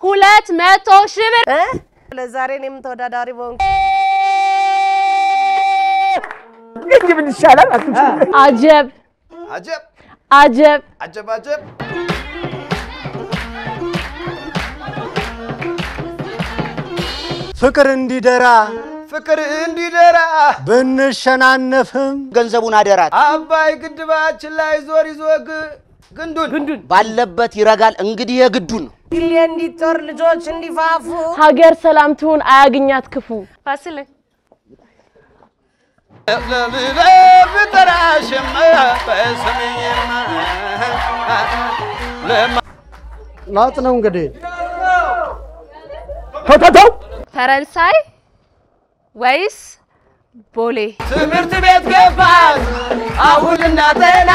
200,000 ብር ለዛሬ እኔም ተወዳዳሪ ቦንክ እንግዲህ ምን ይሻላል አጀብ አጀብ አጀብ አጀብ አጀብ ፍቅር እንዲደራ በነሸናነፍም ገንዘቡን አደራት አባይ ግድባችን ላይ ዞር ይዞግ ግንዱን ባለበት ይረጋል እንግዲህ የግዱን ግሌ እንዲጦር ልጆች እንዲፋፉ ሀገር ሰላም ትሁን አያግኛት ክፉ ፋሲል ለብተራሽም በሰሜንማ ላጥ ነው እንግዲህ ተው ፈረንሳይ ወይስ ቦሌ ትምህርት ቤት ገባን አሁንና ተና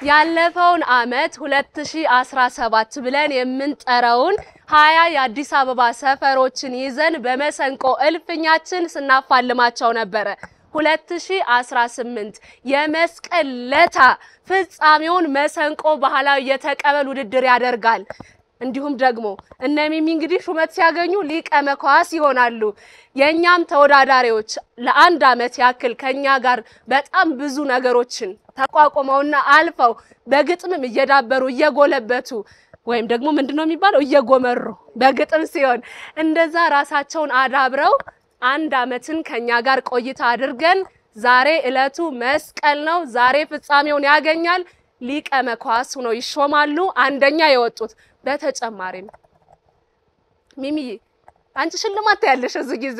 ያለፈውን አመት 2017 ብለን የምንጠራውን 20 የአዲስ አበባ ሰፈሮችን ይዘን በመሰንቆ እልፍኛችን ስናፋልማቸው ነበር 2018 የመስቀል ለታ ፍጻሜውን መሰንቆ ባህላዊ የተቀበል ውድድር ያደርጋል እንዲሁም ደግሞ እነሚሚ እንግዲህ ሹመት ሲያገኙ ሊቀ መኳስ ይሆናሉ የኛም ተወዳዳሪዎች ለአንድ አመት ያክል ከኛ ጋር በጣም ብዙ ነገሮችን ተቋቁመውና አልፈው በግጥምም እየዳበሩ እየጎለበቱ ወይም ደግሞ ምንድነው የሚባለው እየጎመሩ በግጥም ሲሆን እንደዛ ራሳቸውን አዳብረው አንድ አመትን ከኛ ጋር ቆይታ አድርገን ዛሬ እለቱ መስቀል ነው ዛሬ ፍጻሜውን ያገኛል ሊቀ መኳስ ሆነው ይሾማሉ አንደኛ የወጡት በተጨማሪም ሚሚዬ አንቺ ሽልማት ያለሽ እዚህ ጊዜ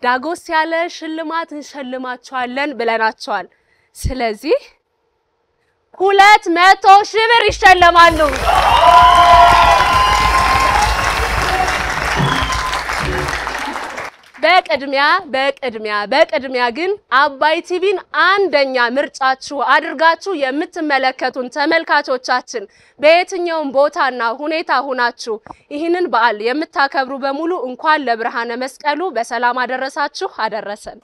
ዳጎስ ያለ ሽልማት እንሸልማቸዋለን ብለናቸዋል ስለዚህ 200,000 ብር ይሸለማሉ በቅድሚያ ግን አባይ ቲቪን አንደኛ ምርጫችሁ አድርጋችሁ የምትመለከቱን ተመልካቾቻችን በየትኛውም ቦታና ሁኔታ ሆናችሁ ይህንን በዓል የምታከብሩ በሙሉ እንኳን ለብርሃነ መስቀሉ በሰላም አደረሳችሁ አደረሰን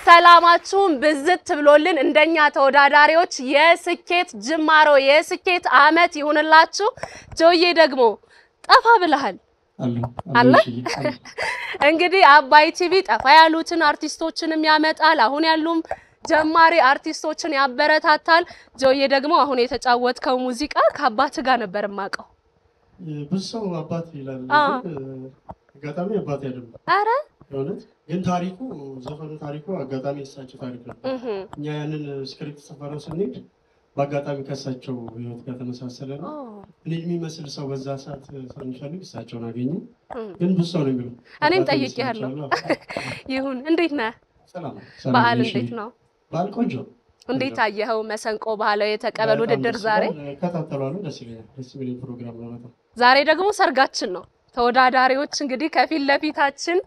ሰላማችሁን ብዝት ብሎልን እንደኛ ተወዳዳሪዎች የስኬት ጅማሮ የስኬት አመት ይሁንላችሁ ጆዬ ደግሞ ጠፋ ብለሃል አለ እንግዲህ አባይ ቲቪ ጠፋ ያሉትን አርቲስቶችንም ያመጣል አሁን ያሉም ጀማሪ አርቲስቶችን ያበረታታል ጆዬ ደግሞ አሁን የተጫወተው ሙዚቃ ከአባት ጋር ነበር ማቀው ብዙ ሰው አባት ይላል አጋጣሚ አባት አይደለም አረ ማለት ግን ታሪኩ ዘፈኑ ታሪኩ አጋጣሚ እሳቸው ታሪክ ነው እኛ ያንን ስክሪፕት ሰፈረው ስንሄድ በአጋጣሚ ከሳቸው ህይወት ጋር ተመሳሰለ ነው እኔ የሚመስል ሰው በዛ ሰዓት ፈንሻለሁ እሳቸውን አገኘ ግን ብዙ ሰው ነው የሚለው እኔም ጠይቄያለሁ ይሁን እንዴት ነህ ሰላም በዓል እንዴት ነው በዓል ቆንጆ እንዴት አየኸው መሰንቆ ባህላዊ የተቀበል ውድድር ዛሬ ከተተሏል ደስ ይላል ፕሮግራም ነው ዛሬ ደግሞ ሰርጋችን ነው ተወዳዳሪዎች እንግዲህ ከፊት ለፊታችን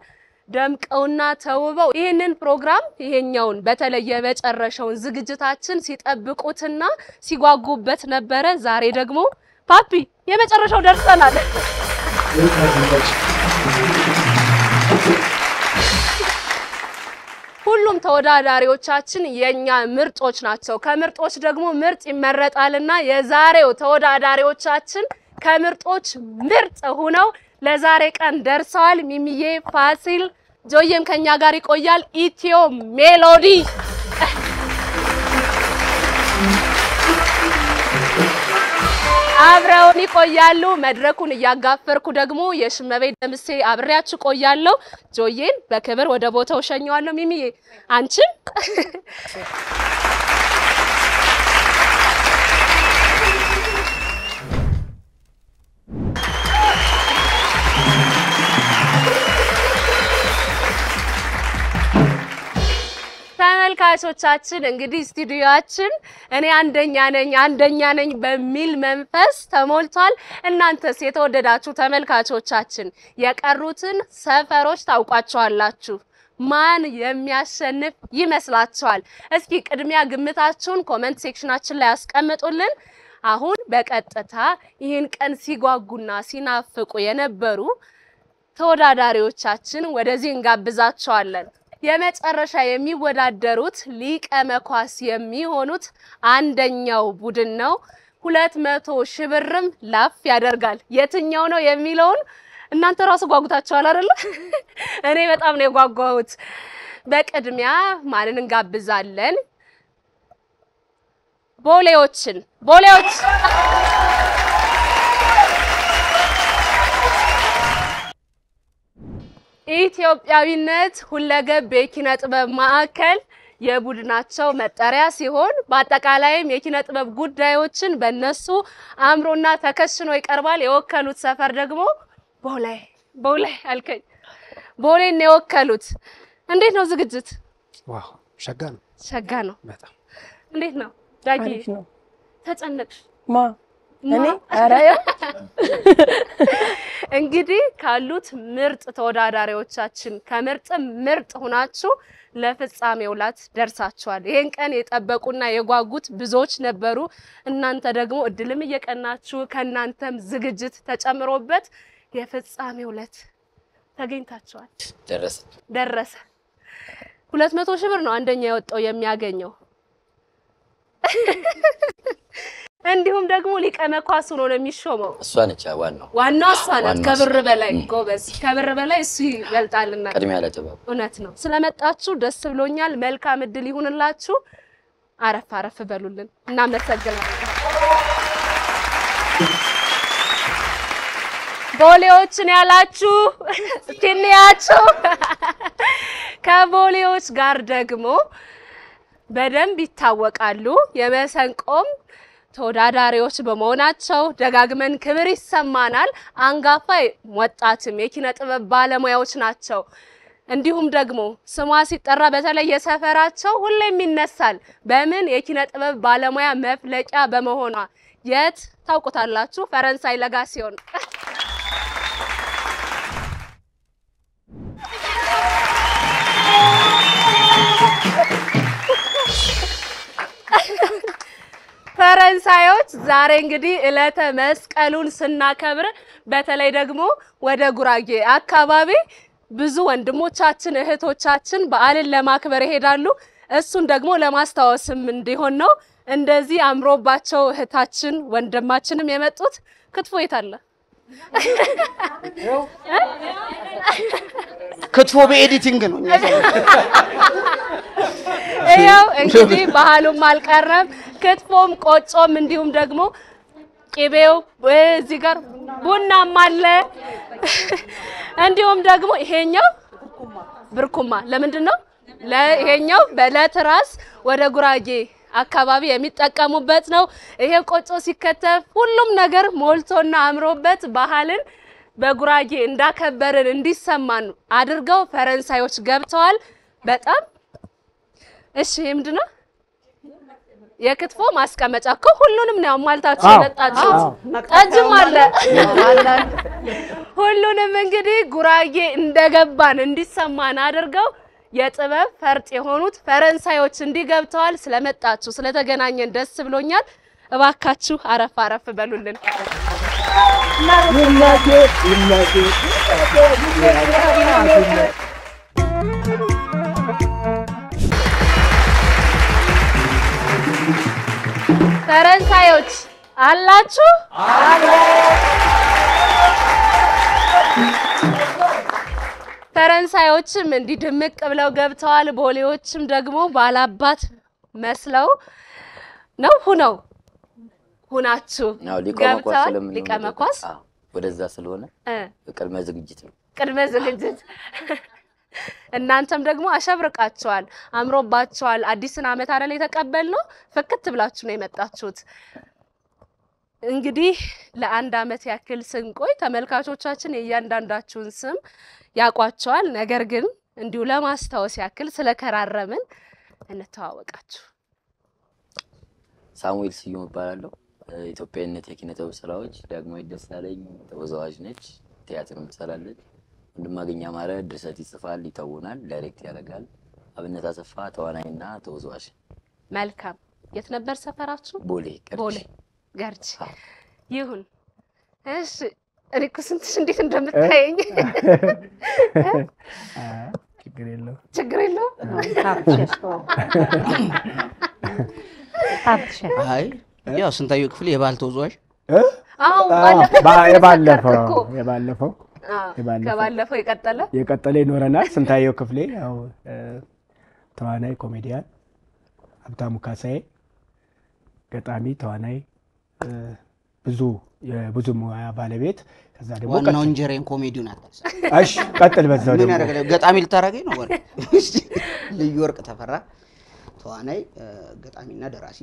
ደምቀውና ተውበው ይሄንን ፕሮግራም ይሄኛውን በተለየ በጨረሻውን ዝግጅታችን ሲጠብቁትና ሲጓጉበት ነበር ዛሬ ደግሞ ፓፒ የመጨረሻው ደርሰናል ሁሉም ተወዳዳሪዎቻችን የኛ ምርጦች ናቸው ከምርጦች ደግሞ ምርጥ ይመረጣልና የዛሬው ተወዳዳሪዎቻችን ከምርጦች ምርጥ ሆነው ለዛሬ ቀን ደርሰዋል ሚሚዬ ፋሲል ጆዬም ከኛ ጋር ይቆያል ኢትዮ ሜሎዲ አብረውን ይቆያሉ መድረኩን ያጋፈርኩ ደግሞ የሽመቤት ደምሴ አብሬያችሁ ቆያለሁ ጆዬን በክብር ወደ ቦታው ሸኘዋለሁ ሚሚዬ አንቺም ተመልካቾቻችን እንግዲህ ስቱዲዮአችን እኔ አንደኛ ነኝ በሚል መንፈስ ተሞልቷል እናንተስ የተወደዳችሁ ተመልካቾቻችን የቀሩትን ሰፈሮች ታውቋቸዋላችሁ ማን የሚያሸንፍ ይመስላችኋል? እስኪ ቅድሚያ ግምታችሁን ኮሜንት ሴክሽናችን ላይ አስቀምጡልን። አሁን በቀጥታ ይህን ቀን ሲጓጉና ሲናፍቁ የነበሩ ተወዳዳሪዎቻችን ወደዚህ እንጋብዛቸዋለን። የመጨረሻ የሚወዳደሩት ሊቀ መኳስ የሚሆኑት አንደኛው ቡድን ነው። 200 ሺህ ብርም ላፍ ያደርጋል። የትኛው ነው የሚለውን እናንተ ራሱ ጓጉታችኋል አይደል? እኔ በጣም ነው የጓጓሁት። በቅድሚያ ማንን እንጋብዛለን? ቦሌዎች ኢትዮጵያዊነት ሁለገብ የኪነ ጥበብ ማዕከል የቡድናቸው መጠሪያ ሲሆን በአጠቃላይም የኪነ ጥበብ ጉዳዮችን በእነሱ አምሮና ተከሽኖ ይቀርባል። የወከሉት ሰፈር ደግሞ ቦሌ አልከኝ። ቦሌን የወከሉት። እንዴት ነው ዝግጅት? ዋው ሸጋ ነው በጣም። እንዴት ነው ዳጊ? ተጨነቅሽ? እኔ ኧረ እንግዲህ ካሉት ምርጥ ተወዳዳሪዎቻችን ከምርጥ ምርጥ ሆናችሁ ለፍጻሜው ዕለት ደርሳችኋል። ይሄን ቀን የጠበቁና የጓጉት ብዙዎች ነበሩ። እናንተ ደግሞ እድልም እየቀናችሁ ከናንተም ዝግጅት ተጨምሮበት የፍጻሜው ዕለት ተገኝታችኋል። ደረሰ 200 ሺህ ብር ነው አንደኛ የወጣው የሚያገኘው። እንዲሁም ደግሞ ሊቀ መኳስ ሆኖ ነው የሚሾመው። እሷ ነች ዋናው እሷ ናት። ከብር በላይ ጎበዝ፣ ከብር በላይ እሱ ይበልጣልና ቅድሚያ ለጥበብ። እውነት ነው። ስለመጣችሁ ደስ ብሎኛል። መልካም እድል ይሁንላችሁ። አረፍ በሉልን። እናመሰግናለን። ቦሌዎችን ያላችሁ ትንያችሁ ከቦሌዎች ጋር ደግሞ በደንብ ይታወቃሉ። የመሰንቆም ተወዳዳሪዎች በመሆናቸው ደጋግመን ክብር ይሰማናል። አንጋፋ ወጣትም የኪነ ጥበብ ባለሙያዎች ናቸው። እንዲሁም ደግሞ ስሟ ሲጠራ በተለይ የሰፈራቸው ሁሌም ይነሳል። በምን የኪነ ጥበብ ባለሙያ መፍለቂያ በመሆኗ የት ታውቁታላችሁ? ፈረንሳይ ለጋሲዮን። ፈረንሳዮች ዛሬ እንግዲህ ዕለተ መስቀሉን ስናከብር በተለይ ደግሞ ወደ ጉራጌ አካባቢ ብዙ ወንድሞቻችን እህቶቻችን በዓልን ለማክበር ይሄዳሉ። እሱን ደግሞ ለማስታወስም እንዲሆን ነው እንደዚህ አምሮባቸው እህታችን ወንድማችንም የመጡት። ክትፎ የታለ? ክትፎ በኤዲቲንግ ነው ያው እንግዲህ ባህሉም አልቀረም። ክትፎም ቆጮም እንዲሁም ደግሞ ቂቤው እዚህ ጋር ቡናም አለ። እንዲሁም ደግሞ ይሄኛው ብርኩማ ለምንድን ነው? ለይሄኛው በለትራስ ወደ ጉራጌ አካባቢ የሚጠቀሙበት ነው። ይሄ ቆጮ ሲከተፍ ሁሉም ነገር ሞልቶና አምሮበት ባህልን በጉራጌ እንዳከበርን እንዲሰማን አድርገው ፈረንሳዮች ገብተዋል። በጣም እሺ ምንድነው? የክትፎ ማስቀመጫ እኮ ሁሉንም ነው ማልታችሁ የመጣችሁት። ጠጅም አለ። ሁሉንም እንግዲህ ጉራጌ እንደገባን እንዲሰማን አድርገው የጥበብ ፈርጥ የሆኑት ፈረንሳዮች እንዲገብተዋል። ስለመጣችሁ ስለተገናኘን ደስ ብሎኛል። እባካችሁ አረፍ በሉልን። ፈረንሳዮች አላችሁ? ፈረንሳዮችም እንዲህ ድምቅ ብለው ገብተዋል። ቦሌዎችም ደግሞ ባላባት መስለው ነው ሁናችሁ ገብተዋል። ሊቀ መኳስ ወደዛ ስለሆነ ቅድመ ዝግጅት ነው። ቅድመ ዝግጅት እናንተም ደግሞ አሸብርቃችኋል፣ አምሮባችኋል። አዲስን ዓመት አይደል የተቀበልነው? ፍክት ብላችሁ ነው የመጣችሁት። እንግዲህ ለአንድ ዓመት ያክል ስንቆይ ተመልካቾቻችን የእያንዳንዳችሁን ስም ያቋቸዋል። ነገር ግን እንዲሁ ለማስታወስ ያክል ስለከራረምን እንተዋወቃችሁ። ሳሙኤል ስዩም እባላለሁ። ኢትዮጵያዊነት የኪነ ጥበብ ስራዎች ዳግማዊት ደሳለኝ ተወዛዋዥ ነች፣ ቲያትርም ትሰራለች። ወንድማገኝ አማረ ድርሰት ይጽፋል ይተውናል ዳይሬክት ያደርጋል አብነት አሰፋ ተዋናይና ተወዛዋዥ መልካም የት ነበር ሰፈራችሁ ቦሌ ገርጂ ይሁን እሺ እሪኩ ስንትሽ እንዴት እንደምታየኝ ችግር የለው አይ ያው ስንታየው ክፍል የባህል ተወዛዋዥ አዎ የባለፈው የቀጠለ ይኖረናል ስንታየው ክፍሌ ያው ተዋናይ ኮሜዲያን ሀብታሙ ካሳዬ ገጣሚ ተዋናይ ብዙ ሙያ ባለቤት ከዛ ደግሞ ዋናው እንጀራን ኮሜዲውን አታስ እሺ ቀጥል በዛው ምን ያደርጋል ገጣሚ ልታረገኝ ነው ወር ልዩ ወርቅ ተፈራ ተዋናይ ገጣሚና ደራሲ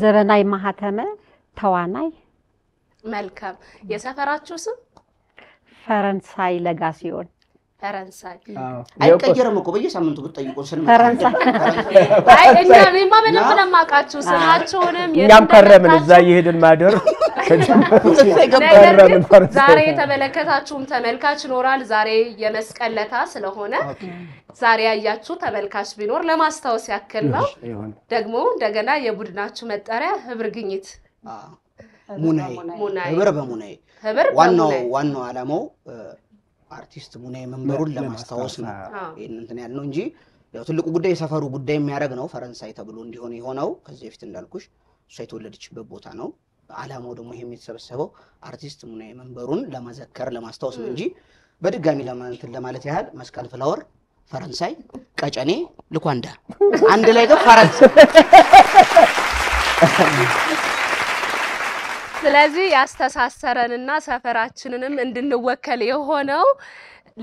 ዘበናይ ማህተመ ተዋናይ መልካም የሰፈራችሁ ስም ፈረንሳይ ለጋሲዮን ፈረንሳይ አይቀየርም እኮ በየሳምንቱ ብትጠይቁ ስንመጣ አይ እኛማ በደንብ ለማቃችሁ ስማችሁንም እኛም ከረምን እዛ ይሄድን ማደር ዛሬ የተመለከታችሁም ተመልካች ይኖራል ዛሬ የመስቀለታ ስለሆነ ዛሬ ያያችሁ ተመልካች ቢኖር ለማስታወስ ያክል ነው ደግሞ እንደገና የቡድናችሁ መጠሪያ ህብር ግኝት ሙናይ ህብር በሙናይ ዋናው ዓላማው አርቲስት ሙናይ መንበሩን ለማስታወስ ነው ይሄን እንትን ያልነው እንጂ ያው ትልቁ ጉዳይ የሰፈሩ ጉዳይ የሚያደርግ ነው ፈረንሳይ ተብሎ እንዲሆን የሆነው ከዚህ በፊት እንዳልኩሽ እሷ የተወለደችበት ቦታ ነው ዓላማው ደግሞ ይሄ የሚተሰበሰበው አርቲስት ሙናይ መንበሩን ለማዘከር ለማስታወስ ነው እንጂ በድጋሚ ለማለት ያህል መስቀል ፍላወር ፈረንሳይ ቀጨኔ ልኳንዳ አንድ ላይ ግን ፈረንሳይ ስለዚህ ያስተሳሰረንና ሰፈራችንንም እንድንወከል የሆነው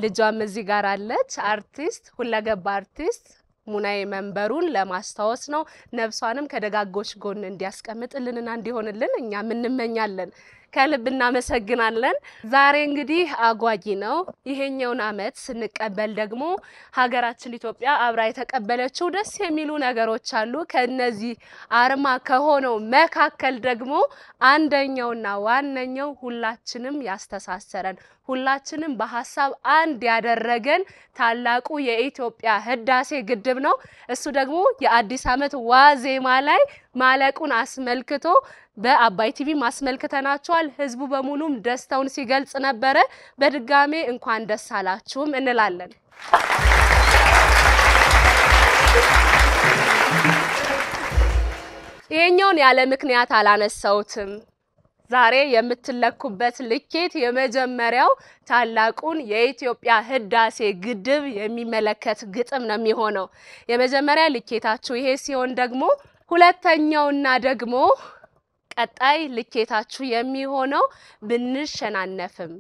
ልጇም እዚህ ጋር አለች አርቲስት ሁለገብ አርቲስት ሙናይ መንበሩን ለማስታወስ ነው ነፍሷንም ከደጋጎች ጎን እንዲያስቀምጥልንና እንዲሆንልን እኛም እንመኛለን ከልብ እናመሰግናለን ዛሬ እንግዲህ አጓጊ ነው ይሄኛውን አመት ስንቀበል ደግሞ ሀገራችን ኢትዮጵያ አብራ የተቀበለችው ደስ የሚሉ ነገሮች አሉ ከነዚህ አርማ ከሆነው መካከል ደግሞ አንደኛውና ዋነኛው ሁላችንም ያስተሳሰረን ሁላችንም በሐሳብ አንድ ያደረገን ታላቁ የኢትዮጵያ ህዳሴ ግድብ ነው እሱ ደግሞ የአዲስ አመት ዋዜማ ላይ ማለቁን አስመልክቶ በአባይ ቲቪ ማስመልክተናቸዋል ህዝቡ በሙሉም ደስታውን ሲገልጽ ነበር በድጋሜ እንኳን ደስ አላችሁም እንላለን ይሄኛውን ያለ ምክንያት አላነሳውትም ዛሬ የምትለኩበት ልኬት የመጀመሪያው ታላቁን የኢትዮጵያ ህዳሴ ግድብ የሚመለከት ግጥም ነው የሚሆነው የመጀመሪያ ልኬታችሁ ይሄ ሲሆን ደግሞ ሁለተኛውና ደግሞ ቀጣይ ልኬታችሁ የሚሆነው ብንሸናነፍም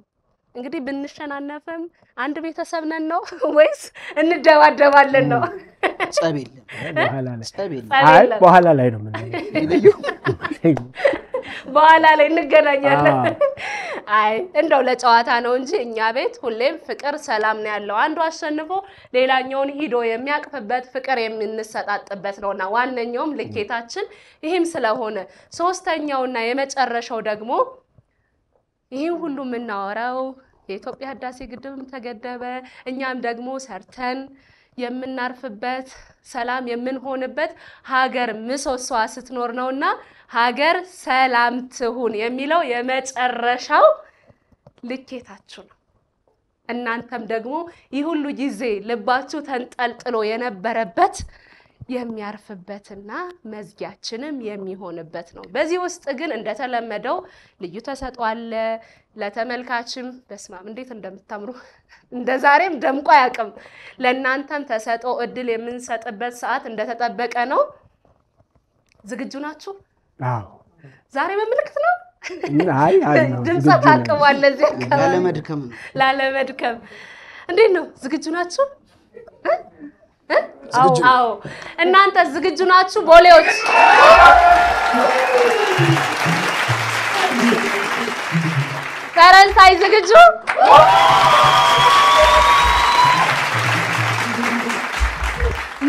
እንግዲህ ብንሸናነፍም አንድ ቤተሰብ ነን ነው ወይስ እንደባደባለን ነው በኋላ ላይ ነው ምን በኋላ ላይ እንገናኛለን አይ እንደው ለጨዋታ ነው እንጂ እኛ ቤት ሁሌም ፍቅር ሰላም ነው ያለው አንዱ አሸንፎ ሌላኛውን ሂዶ የሚያቅፍበት ፍቅር የምንሰጣጥበት ነውና ዋነኛውም ልኬታችን ይሄም ስለሆነ ሶስተኛውና የመጨረሻው ደግሞ ይሄን ሁሉ ምናወራው የኢትዮጵያ ህዳሴ ግድብም ተገደበ እኛም ደግሞ ሰርተን የምናርፍበት ሰላም የምንሆንበት ሀገር ምሰሶዋ ስትኖር ነውና ሀገር ሰላም ትሁን የሚለው የመጨረሻው ልኬታችሁ ነው እናንተም ደግሞ ይህ ሁሉ ጊዜ ልባችሁ ተንጠልጥሎ የነበረበት የሚያርፍበትና መዝጊያችንም የሚሆንበት ነው በዚህ ውስጥ ግን እንደተለመደው ልዩ ተሰጧል ለተመልካችም በስማም እንዴት እንደምታምሩ እንደዛሬም ደምቆ ያቀም ለእናንተም ተሰጦ እድል የምንሰጥበት ሰዓት እንደተጠበቀ ነው ዝግጁ ናችሁ አዎ ዛሬ በመልክት ነው አይ ድምጽ ታቀዋል ለዚህ ላለመድከም እንዴት ነው ዝግጁ ናችሁ አዎ እናንተ ዝግጁ ናችሁ ቦሌዎች ፈረንሳይ ዝግጁ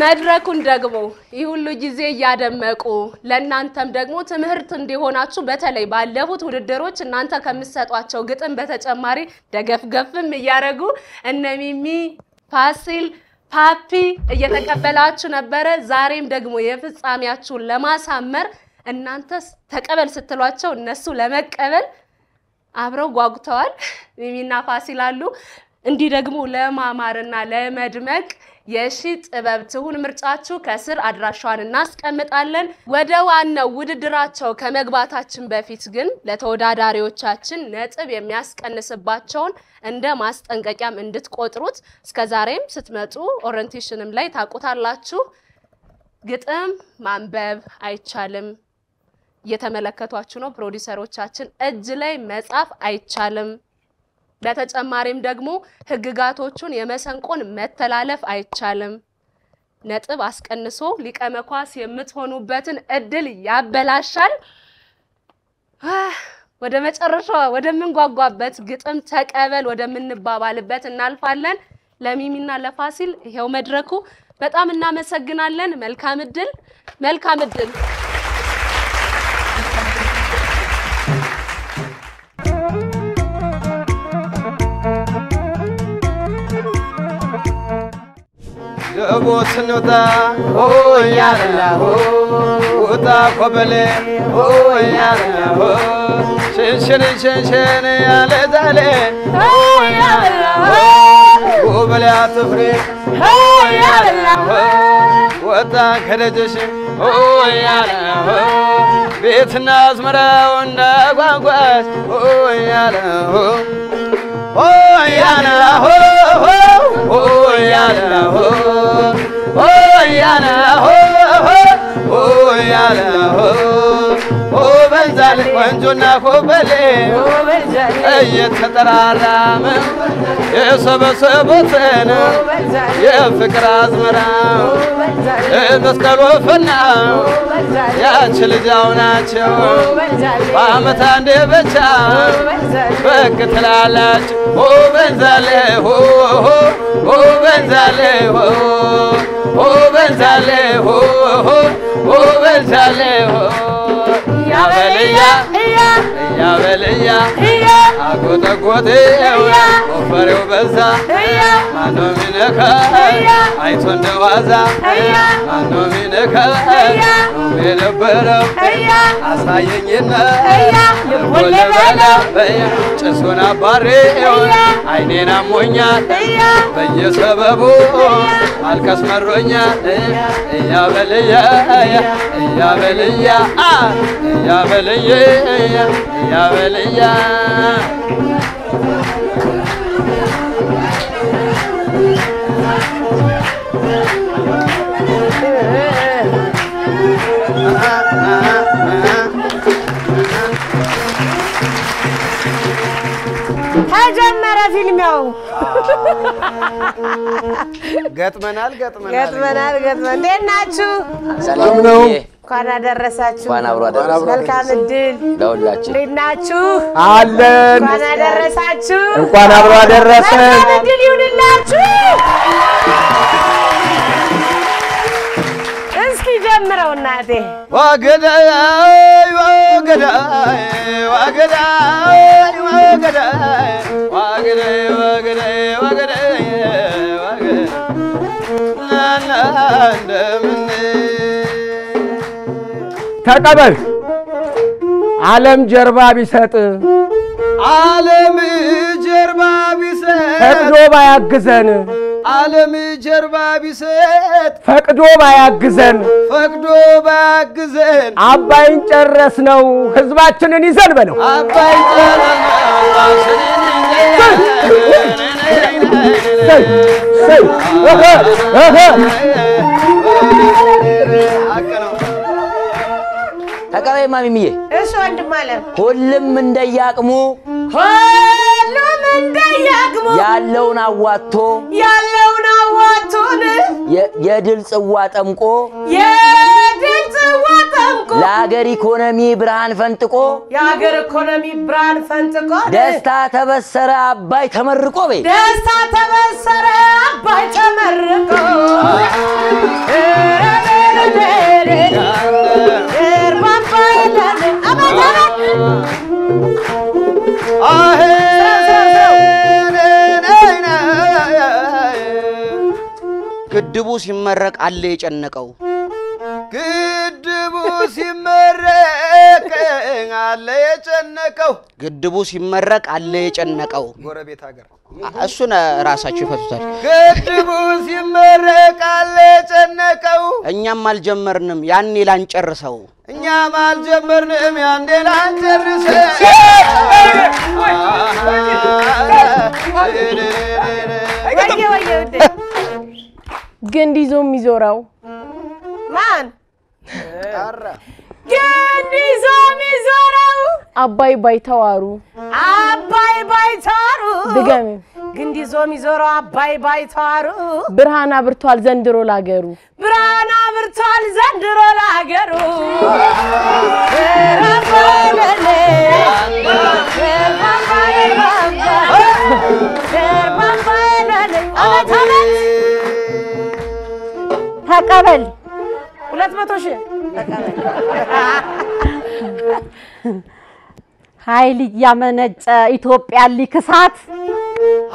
መድረኩን ደግሞ ይህ ሁሉ ጊዜ ያደመቁ ለእናንተም ደግሞ ትምህርት እንዲሆናችሁ በተለይ ባለፉት ውድድሮች እናንተ ከምትሰጧቸው ግጥም በተጨማሪ ደገፍገፍም እያረጉ እነ ሚሚ ፋሲል ፓፒ እየተቀበላችሁ ነበረ ዛሬም ደግሞ የፍጻሜያችሁን ለማሳመር እናንተስ ተቀበል ስትሏቸው እነሱ ለመቀበል አብረው ጓጉተዋል ሚሚና ፋሲል አሉ እንዲህ ደግሞ ለማማርና ለመድመቅ የሺ ጥበብ ትሁን ምርጫችሁ ከስር አድራሻዋን እናስቀምጣለን ወደ ዋናው ውድድራቸው ከመግባታችን በፊት ግን ለተወዳዳሪዎቻችን ነጥብ የሚያስቀንስባቸውን እንደ ማስጠንቀቂያም እንድትቆጥሩት እስከዛሬም ስትመጡ ኦሪንቴሽንም ላይ ታቁታላችሁ ግጥም ማንበብ አይቻልም እየተመለከቷችሁ ነው ፕሮዲዩሰሮቻችን እጅ ላይ መጻፍ አይቻልም በተጨማሪም ደግሞ ህግጋቶቹን የመሰንቆን መተላለፍ አይቻልም ነጥብ አስቀንሶ ሊቀመኳስ የምትሆኑበትን እድል ያበላሻል ወደ መጨረሻው ወደ ምንጓጓበት ግጥም ተቀበል ወደ ምንባባልበት እናልፋለን ለሚሚና ለፋሲል ይሄው መድረኩ በጣም እናመሰግናለን መልካም እድል ቦስኑታ ኦ ያላሁ ውጣ ኮበለ ኦ ያላሁ ሽንሽን ያለ ዛለ ኦ ያላሁ ኮበለ አትፍሪ ኦ ያላሁ ወጣ ከደጀሽ ኦ ያላሁ ቤትና አዝመራው እንዳጓጓሽ ኦ ያላሁ ኦ ያላሁ Oh yana ho oh yana ho oh yana ho oh benzal wanjuna khobale oh benzal ayyatararama የሰበሰቡትን የፍቅር አዝመራ መስቀሉ ፈና ያች ልጃው ናቸው በአመት አንዴ ብቻ በቅ ትላላችሁ ኦ በንዛሌ ኦ ኦ በንዛሌ ኦ በንዛሌ ኦ በንዛሌ ያበልያ አጎጠጎጤ ወፈሬው በዛ ማኖ ሚነካ አይቶ እንደዋዛ ማኖ ሚነካ የነበረው አሳየኝና ልቦለበላ ጭሱን አባሬው አይኔን አሞኛል በየሰበቡ አልከስ መሮኛል ያበልያ ተጀመረ ፊልሚያው ገጥመናል እንዴት ናችሁ ሰላም ነው እንኳን አደረሳችሁ እንኳን አብሮ አደረሰን መልካም እድል ለሁላችን እንዴት ናችሁ አለን እንኳን አደረሳችሁ እንኳን አብሮ አደረሰን መልካም እድል ይሁንላችሁ እስኪ ጀምረው እናቴ ዋገዳይ ተቀበል ዓለም ጀርባ ቢሰጥ ፈቅዶ ባያግዘን ዓለም ጀርባ ቢሰጥ ፈቅዶ ባያግዘን አባይን ጨረስነው ህዝባችንን ይዘን በለው አባይ ተቀበይ ማሚዬ እሺ ወንድም አለ ሁሉም እንደያቅሙ ያለውን አዋጥቶ የድል ጽዋ ጠምቆ ለሀገር ኢኮኖሚ ብርሃን ፈንጥቆ የሀገር ኢኮኖሚ ብርሃን ፈንጥቆ ደስታ ተበሰረ አባይ ተመርቆ በይ ደስታ ተበሰረ አባይ ተመርቆ ግድቡ ሲመረቅ አለ የጨነቀው ግድቡ ሲመረቅ አለ የጨነቀው ግድቡ ሲመረቅ አለ የጨነቀው ጎረቤት ሀገር እሱን ራሳችሁ ይፈቱታል ግድቡ ሲመረቅ አለ የጨነቀው እኛም አልጀመርንም ያኔ ላንጨርሰው እኛም አልጀመርንም ያኔ ላንጨርሰው ግንድ ይዞ የሚዞረው ማን ግንድ ይዞ የሚዞረው አባይ ባይተዋሩ ድገም ግንድ ይዞ የሚዞረው አባይ ባይተዋሩ ብርሃን አብርቷል ዘንድሮ ላገሩ ብርሃን አብርቷል ዘንድሮ ላገሩ ተቀበል 200,000 ተቀበል ኃይል ያመነጨ ኢትዮጵያ ሊክሳት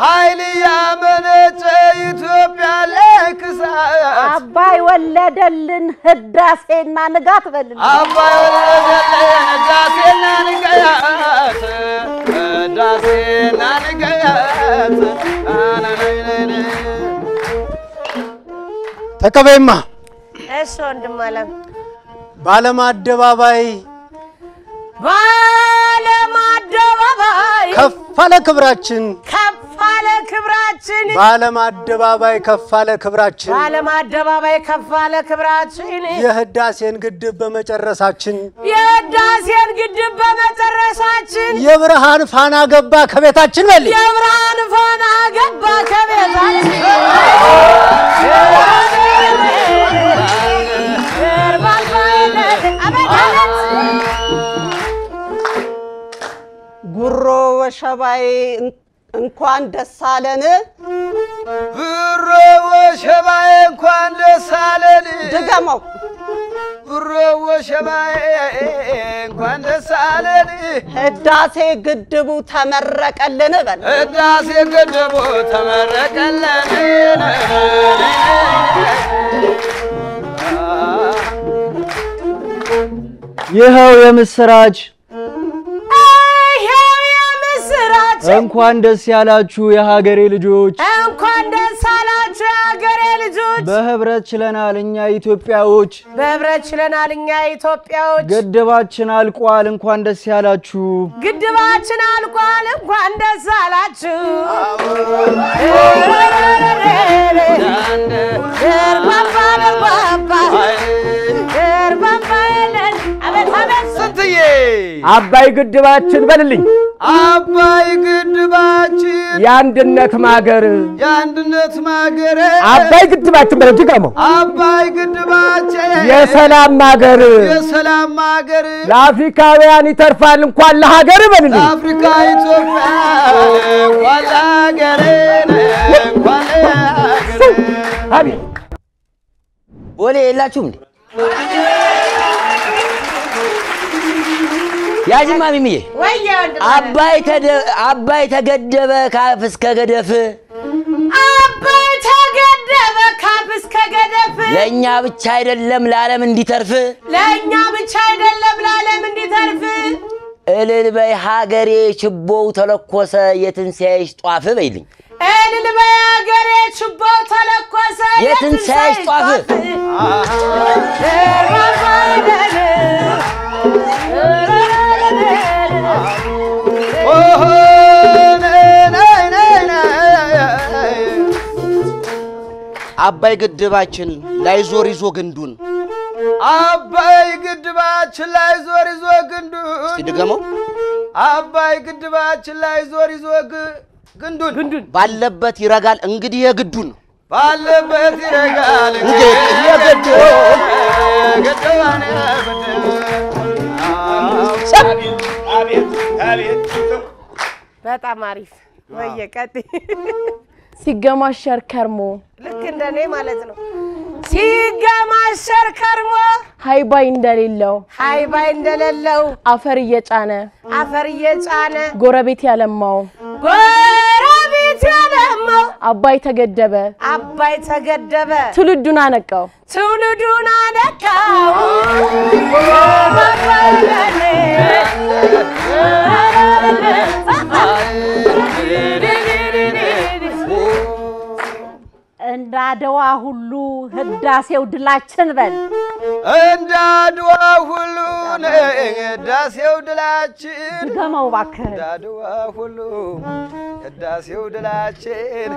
ኃይል ያመነጨ ኢትዮጵያ ለክሳት አባይ ወለደልን ህዳሴና ንጋት በልልን አባይ ወለደልን ህዳሴና ንጋት ህዳሴና ንጋት ተቀበይማ እሺ ወንድም አለም ባለም አደባባይ ከፋለ ክብራችን ባለም አደባባይ ከፋለ ክብራችን የህዳሴን ግድብ በመጨረሳችን የብርሃን ፋና ገባ ከቤታችን በል የብርሃን ፋና ገባ ከቤታችን ጉሮ ወሸባይ እንኳን ደስ አለን ጉሮ ወሸባይ እንኳን ደስ አለን ድገመው ጉሮ ወሸባይ እንኳን ደስ አለን ህዳሴ ግድቡ ተመረቀልን በል ህዳሴ ግድቡ ተመረቀልን ይኸው የምስራች እንኳን ደስ ያላችሁ የሀገሬ ልጆች እንኳን ደስ አላችሁ የሀገሬ ልጆች በህብረት ችለናል እኛ ኢትዮጵያዎች ግድባችን አልቋል እንኳን ደስ ያላችሁ እንኳን ደስ አላችሁ አባይ ግድባችን በልልኝ አባይ ግድባችን የአንድነት ማገር አባይ ግድባችን በልልኝ ድገመው አባይ ግድባችን የሰላም ማገር ለአፍሪካውያን ይተርፋል እንኳን ለሀገር በልልኝ ለአፍሪካ ኢትዮጵያ እንኳን ለሀገር አቤት ወሌ የላችሁም እንዴ ያጅማ ሚሚዬ አባይ ተገደበ ካፍ እስከ ገደፍ ለኛ ብቻ አይደለም ለዓለም እንዲተርፍ እልል በይ ሀገሬ ችቦው ተለኮሰ የትንሳኤሽ ጧፍ በይልኝ እልል በይ ሀገሬ ችቦው ተለኮሰ የትንሳኤሽ ጧፍ አባይ ግድባችን ላይ ዞር ይዞ ግንዱን አባይ ግድባችን ላይ ዞር ይዞ ግንዱን ሲድገመው አባይ ግድባችን ላይ ዞር ይዞ ግንዱን ባለበት ይረጋል እንግዲህ የግዱን ባለበት ይረጋል እንግዲህ የግዱን በጣም አሪፍ ወየ ቀጥይ ሲገማሸር ከርሞ ልክ እንደኔ ማለት ነው ሲገማሸር ከርሞ ሃይባይ እንደሌለው አፈር እየጫነ ጎረቤት ያለማው አባይ ተገደበ ትውልዱን አነቃው እንዳድዋ ሁሉ ህዳሴው ድላችን በል እንዳድዋ ሁሉ ህዳሴው ድላችን ድገመው እባክህ እንዳድዋ ሁሉ ህዳሴው ድላችን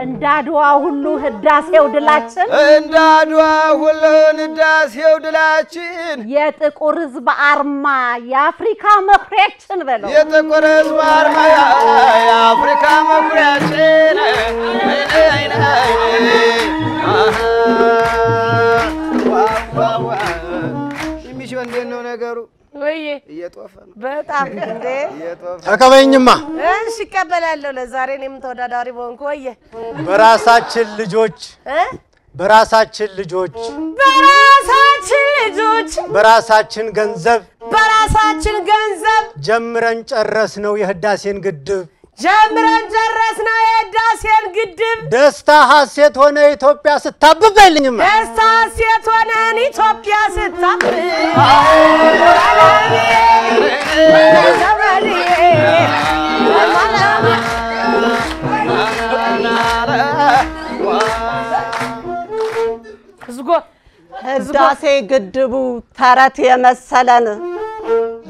እንዳድዋ ሁሉ ህዳሴው ድላችን እንዳድዋ ሁሉ ህዳሴው ድላችን የጥቁር ህዝብ አርማ የአፍሪካ መኩሪያችን በለው የጥቁር ህዝብ አርማ የአፍሪካ መኩሪያችን የሚሽው እንዴት ነው ነገሩ? ወይዬ እየጦፈ ነው በጣም እንዴ ተቀበይኝማ እሺ እቀበላለሁ ለዛሬ እኔም ተወዳዳሪ በሆንኩ ወይዬ በራሳችን ልጆች በራሳችን ገንዘብ ጀምረን ጨረስነው የህዳሴን ግድብ ደስታ ሐሴት ሆነ ኢትዮጵያ ስታብብ በልኝማ ደስታ ሐሴት ሆነ ኢትዮጵያ ስታብብ ህዳሴ ግድቡ ተረት የመሰለን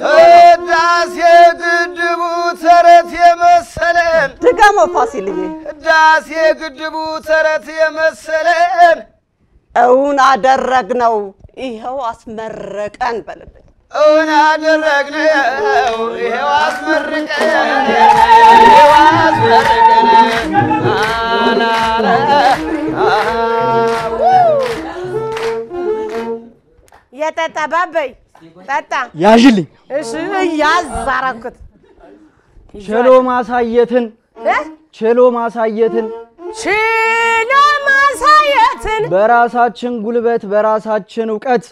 ህዳሴ ግድቡ ተረት የመሰለን ድገመው ፋሲልዬ ህዳሴ ግድቡ ተረት የመሰለን እውን አደረግነው ይኸው አስመረቀን በልልኝ እውን አደረግነው ይኸው አስመረቀን ይኸው አስመረቀን የጠጣ ባበይ ጠጣ ያዥልኝ እሺ ያዛራኩት ቸሎ ማሳየትን በራሳችን ጉልበት በራሳችን ዕውቀት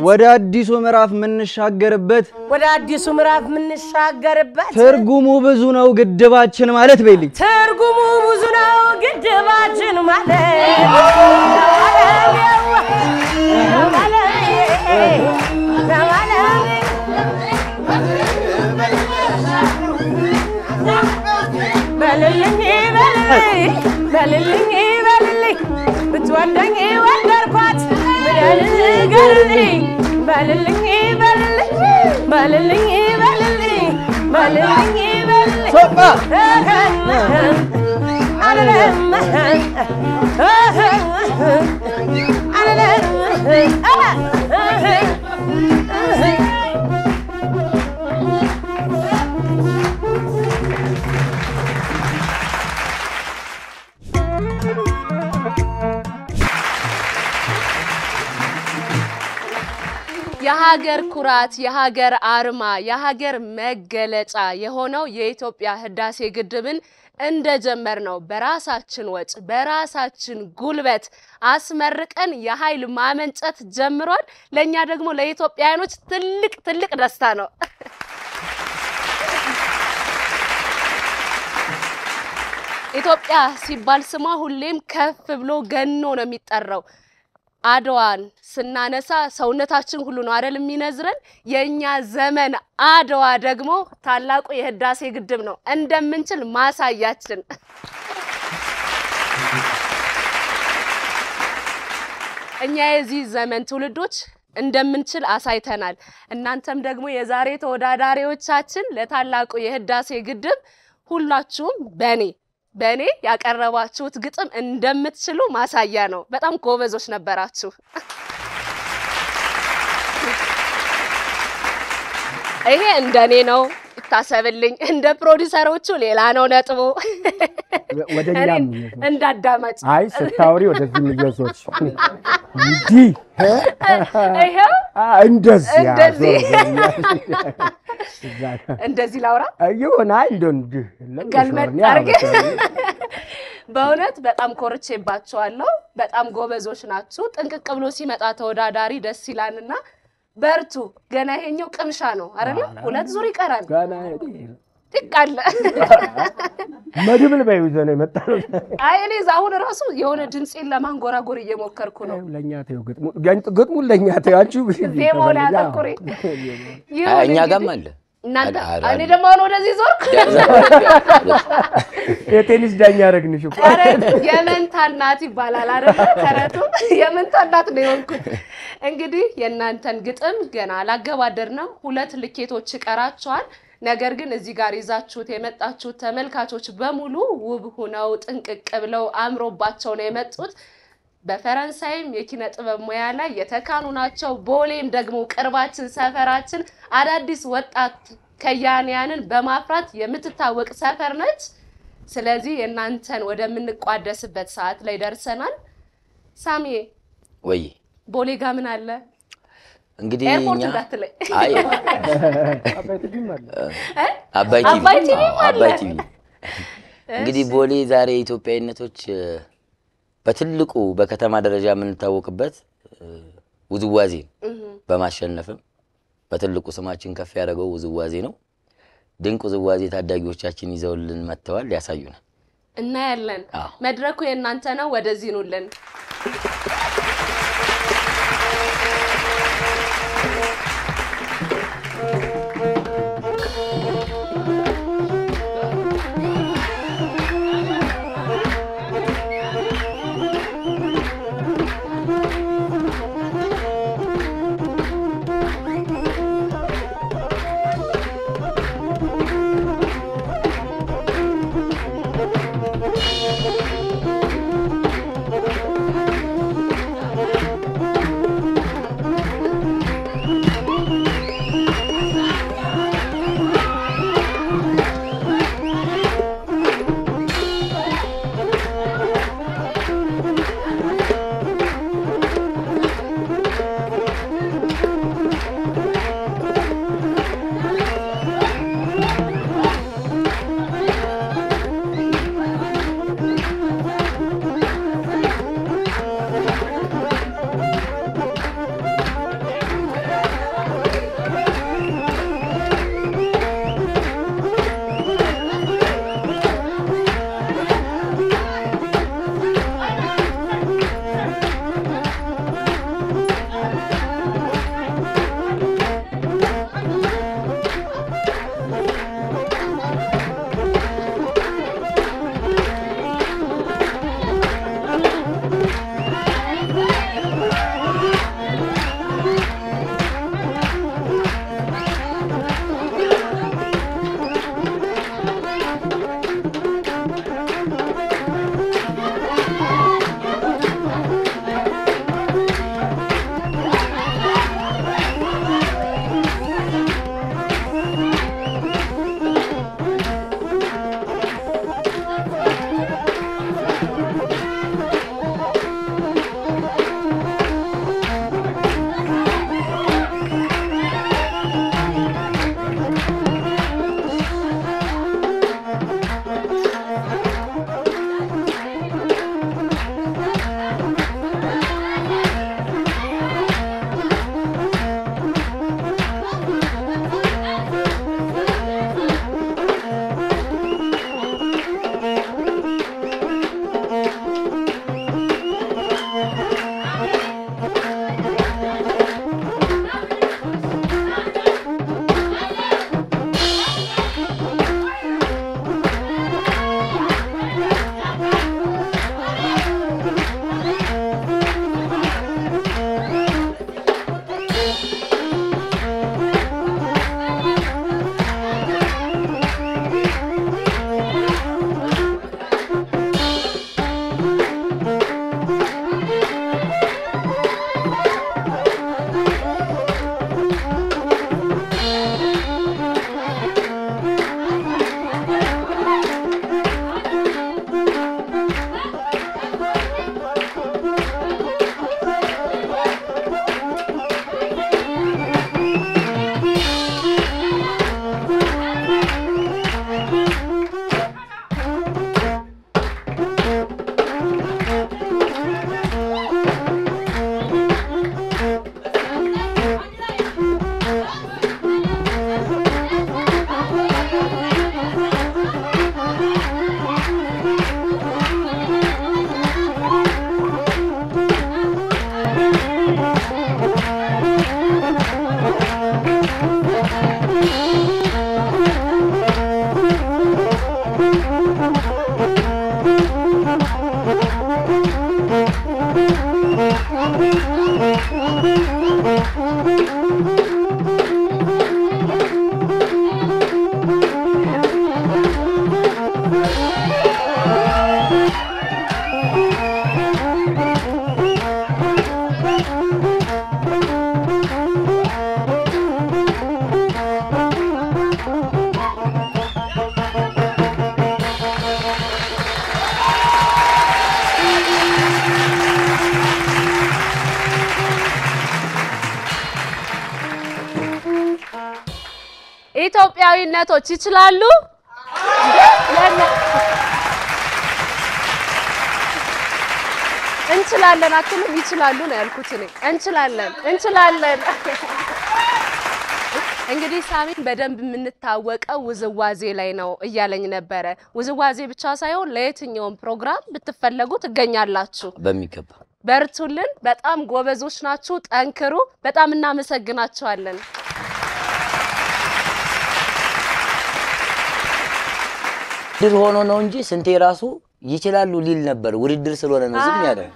ወደ አዲሱ ምዕራፍ ምንሻገርበት ትርጉሙ ብዙ ነው ግድባችን ማለት በይልኝ በልልኝ ብትወደኝ ወደድኳት በልልኝ ሶባ የሀገር ኩራት የሀገር አርማ የሀገር መገለጫ የሆነው የኢትዮጵያ ህዳሴ ግድብን እንደጀመር ነው በራሳችን ወጭ በራሳችን ጉልበት አስመርቀን የኃይል ማመንጨት ጀምሯል ለኛ ደግሞ ለኢትዮጵያኖች ትልቅ ደስታ ነው ኢትዮጵያ ሲባል ስሟ ሁሌም ከፍ ብሎ ገኖ ነው የሚጠራው አድዋን ስናነሳ ሰውነታችን ሁሉ ነው አይደል የሚነዝረን የኛ ዘመን አድዋ ደግሞ ታላቁ የህዳሴ ግድብ ነው እንደምንችል ማሳያችን እኛ የዚህ ዘመን ትውልዶች እንደምንችል አሳይተናል እናንተም ደግሞ የዛሬ ተወዳዳሪዎቻችን ለታላቁ የህዳሴ ግድብ ሁላችሁም በኔ ያቀረባችሁት ግጥም እንደምትችሉ ማሳያ ነው በጣም ጎበዞች ነበራችሁ ይሄ እንደኔ ነው ይታሰብልኝ። እንደ ፕሮዲዩሰሮቹ ሌላ ነው ነጥቡ። ወደኛም እንዳዳማጭ አይ ስታውሪ ወደዚህ ይዘዞች እንዲ ይሄው እንደዚህ ላውራ አይሆና እንደንድ ገልመጥ አርገ በእውነት በጣም ኮርቼባቸዋለሁ። በጣም ጎበዞች ናችሁ። ጥንቅቅ ብሎ ሲመጣ ተወዳዳሪ ደስ ይላልና በርቱ። ገና ይሄኛው ቅምሻ ነው አይደል? 2 ዙር ይቀራል። ገና ጥቃለ መድብል ባይዘነ መጣው። አይ እኔ ዛሁን ራሱ የሆነ ድምጽን ለማንጎራጎር እየሞከርኩ ነው። ለኛ ተው ግጥሙ ለኛ ተው አንቺ ዜማው ላይ አተኩሪ። እኛ ጋርም አለ እናንተ እኔ ደግሞ ነው ወደዚህ ዞርኩ። የቴኒስ ዳኛ ያረግንሽ እኮ አረ የመንታ እናት ይባላል አይደል? ተረቱ የመንታ እናት ነው የሆንኩት። እንግዲህ የእናንተን ግጥም ገና አላገባደርንም። 2 ልኬቶች ይቀራቸዋል። ነገር ግን እዚህ ጋር ይዛችሁት የመጣችሁት ተመልካቾች በሙሉ ውብ ሆነው ጥንቅቅ ብለው አምሮባቸው ነው የመጡት። በፈረንሳይም የኪነ ጥበብ ሙያ ላይ የተካኑ ናቸው። ቦሌም ደግሞ ቅርባችን ሰፈራችን አዳዲስ ወጣት ከያንያንን በማፍራት የምትታወቅ ሰፈር ነች። ስለዚህ እናንተን ወደምንቋደስበት ሰዓት ላይ ደርሰናል። ሳሚ ወይ ቦሌ ጋር ምን አለ? እንግዲህ ኤርፖርት እኛ እንዳትለይ። አይ አባይ ቲቪ እንግዲህ ቦሌ ዛሬ ኢትዮጵያዊነቶች በትልቁ በከተማ ደረጃ የምንታወቅበት ውዝዋዜ በማሸነፍም በትልቁ ስማችን ከፍ ያደረገው ውዝዋዜ ነው። ድንቅ ውዝዋዜ ታዳጊዎቻችን ይዘውልን መጥተዋል፣ ያሳዩናል እና ያለን መድረኩ የእናንተ ነው። ወደዚህ ኑልን። ከኢትዮጵያዊነቶች ይችላሉ? እንችላለን አትሉም? ይችላሉ ነው ያልኩት እኔ። እንችላለን። እንግዲህ ሳሚን በደንብ የምንታወቀው ውዝዋዜ ላይ ነው እያለኝ ነበረ። ውዝዋዜ ብቻ ሳይሆን ለየትኛውም ፕሮግራም ብትፈለጉ ትገኛላችሁ። በሚገባ በርቱልን። በጣም ጎበዞች ናችሁ። ጠንክሩ። በጣም እናመሰግናችኋለን። ድር ሆኖ ነው እንጂ ስንቴ ራሱ ይችላሉ ሊል ነበር። ውድድር ስለሆነ ነው ዝም ያለው።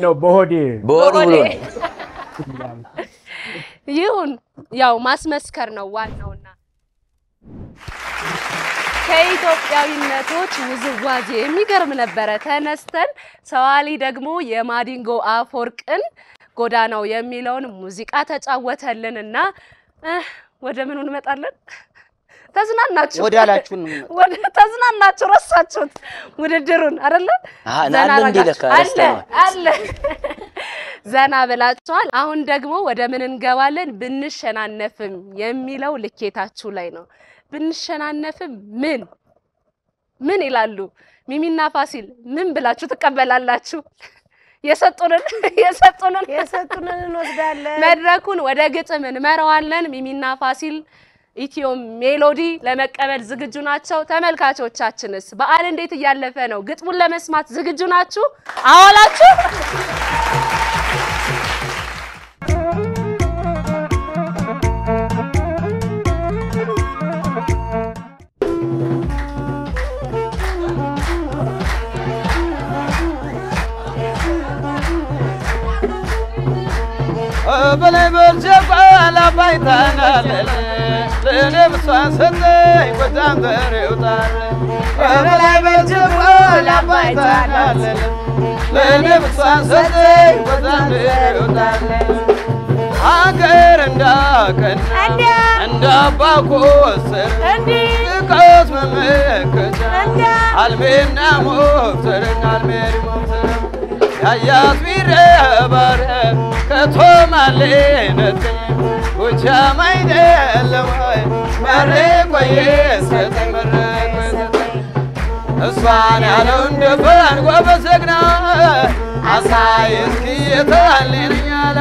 ነው በሆዴ ብሎ ይሁን ያው ማስመስከር ነው ዋናውና ከኢትዮጵያዊነቶች ውዝዋዜ የሚገርም ነበረ። ተነስተን ሰዋሊ ደግሞ የማዲንጎ አፈወርቅን ጎዳናው የሚለውን ሙዚቃ ተጫወተልንና ወደ ምን እንመጣለን? ተዝናናችሁ ወደ ተዝናናችሁ ረሳችሁት ውድድሩን አይደለ? አለ ዘና ብላችኋል። አሁን ደግሞ ወደ ምን እንገባለን? ብንሸናነፍም የሚለው ልኬታችሁ ላይ ነው። ብንሸናነፍም ምን ይላሉ? ሚሚና ፋሲል ምን ብላችሁ ትቀበላላችሁ? የሰጡንን እንወስዳለን። መድረኩን ወደ ግጥም እንመራዋለን። ሚሚና ፋሲል ኢትዮ ሜሎዲ ለመቀበል ዝግጁ ናቸው። ተመልካቾቻችንስ በዓል እንዴት እያለፈ ነው? ግጥሙን ለመስማት ዝግጁ ናችሁ? አዋላችሁ? በላይ በርጀቋላ ባይታናለ ለነብሷ ሰጠኝ ጎጃም ተሬውታል በላይ በርጀቋላ ባይታናለ ለነብሷ ሰጠኝ ጎጃም ተሬውታል አገር እንዳቀና እንዳባኮሰር ልቀት መመከቻ አልሜና ሞፍተርና አልሜሪ ሞፍተር ያያት ቢረባረ ከቶማሌነት ጎጃም አይደለም መረቆዬ ሰጠኝ መረቆዬ እሷን ያለው እንደፈን ጎበዝ ጀግና አሳይ እስኪ የተለኝ ያለ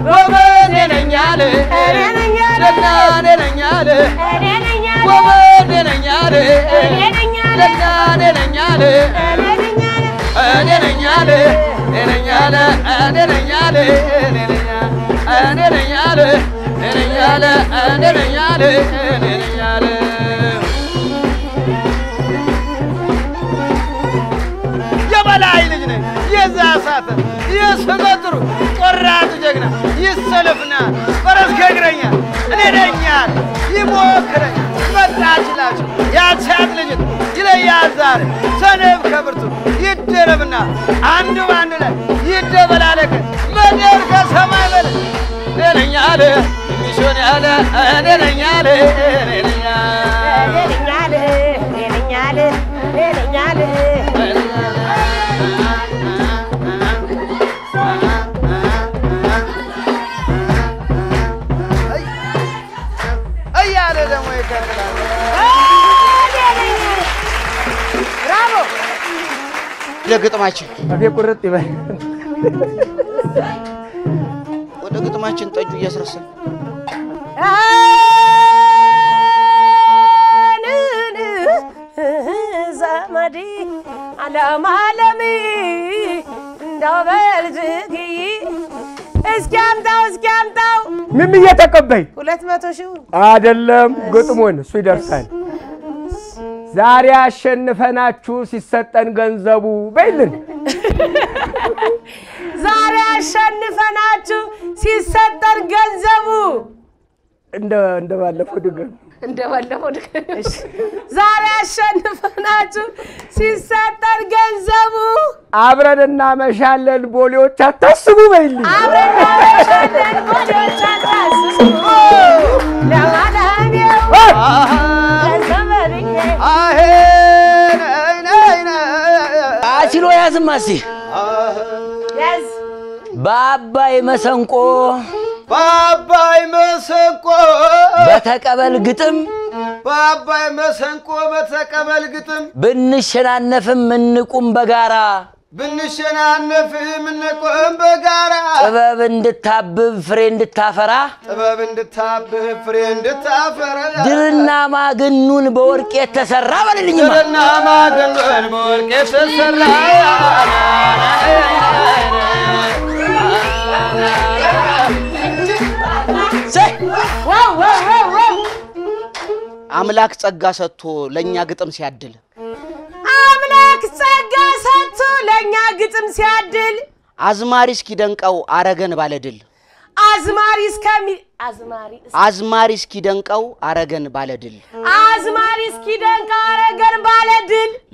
ጎበዝ ነኝ ያለ ጀግና ነኝ ያለ ጎበዝ ነኝ ያለ ጀግና ነኝ ያለ እኔ ነኝ ያለ የበላይ ልጅ ነኝ የዛ ሰዓት የስመጥሩ ቆራጥ ጀግና ይሰለፍና ፈረስ ከእግረኛ እኔ ነኝ ያለ ይሞክረኝ መጣችላችሁ ያቻት ልጅ ይለያል ዛሬ ሰነፍ ከብርቱ ይደረብና አንዱ ባንድ ላይ ይደበላለቀ መደር ከሰማይ በለ ነኝ ያለ ሚሾን ያለ እኔ ነኝ ያለ እያለ ደግሞ ይከተላል። ብራቮ ለግጥማችን አፌ ቁርጥ ይበል። ወደ ግጥማችን ጠጁ እያስረሰን ዘመዲ አለማለሚ እንዳው በልጅጊ እስኪ አምጣው ምን እየተቀበይ 200 ሺህ አይደለም ግጥሙን እሱ ይደርሳል። ዛሬ አሸንፈናችሁ ሲሰጠን ገንዘቡ በይልን። ዛሬ አሸንፈናችሁ ሲሰጠን ገንዘቡ እንደ ባለፈው ድገም ዛሬ አሸንፈናችሁ ሲሰጠን ገንዘቡ አብረን እናመሻለን ቦሌዎች አታስቡ በይልኝ። አብረን እናመሻለን ቦሌዎች አታስቡ ለማዳኔው ለዘመድኜ አሲሎ ያዝማ እስኪ ያዝ በአባይ መሰንቆ በአባይ መሰንቆ በተቀበል ግጥም በአባይ መሰንቆ በተቀበል ግጥም ብንሸናነፍም እንቁም በጋራ ብንሸናነፍም እንቁም በጋራ ጥበብ እንድታብብ ፍሬ እንድታፈራ ጥበብ እንድታብብ ፍሬ እንድታፈራ ድልና ማግኑን በወርቅ የተሰራ በልልኝማ ድልና ማግኑን በወርቅ የተሰራ አምላክ ጸጋ ሰጥቶ ለኛ ግጥም ሲያድል አምላክ ጸጋ ሰጥቶ ለኛ ግጥም ሲያድል አዝማሪ እስኪደንቀው አረገን ባለድል አዝማሪ እስኪደንቀው አረገን ባለድል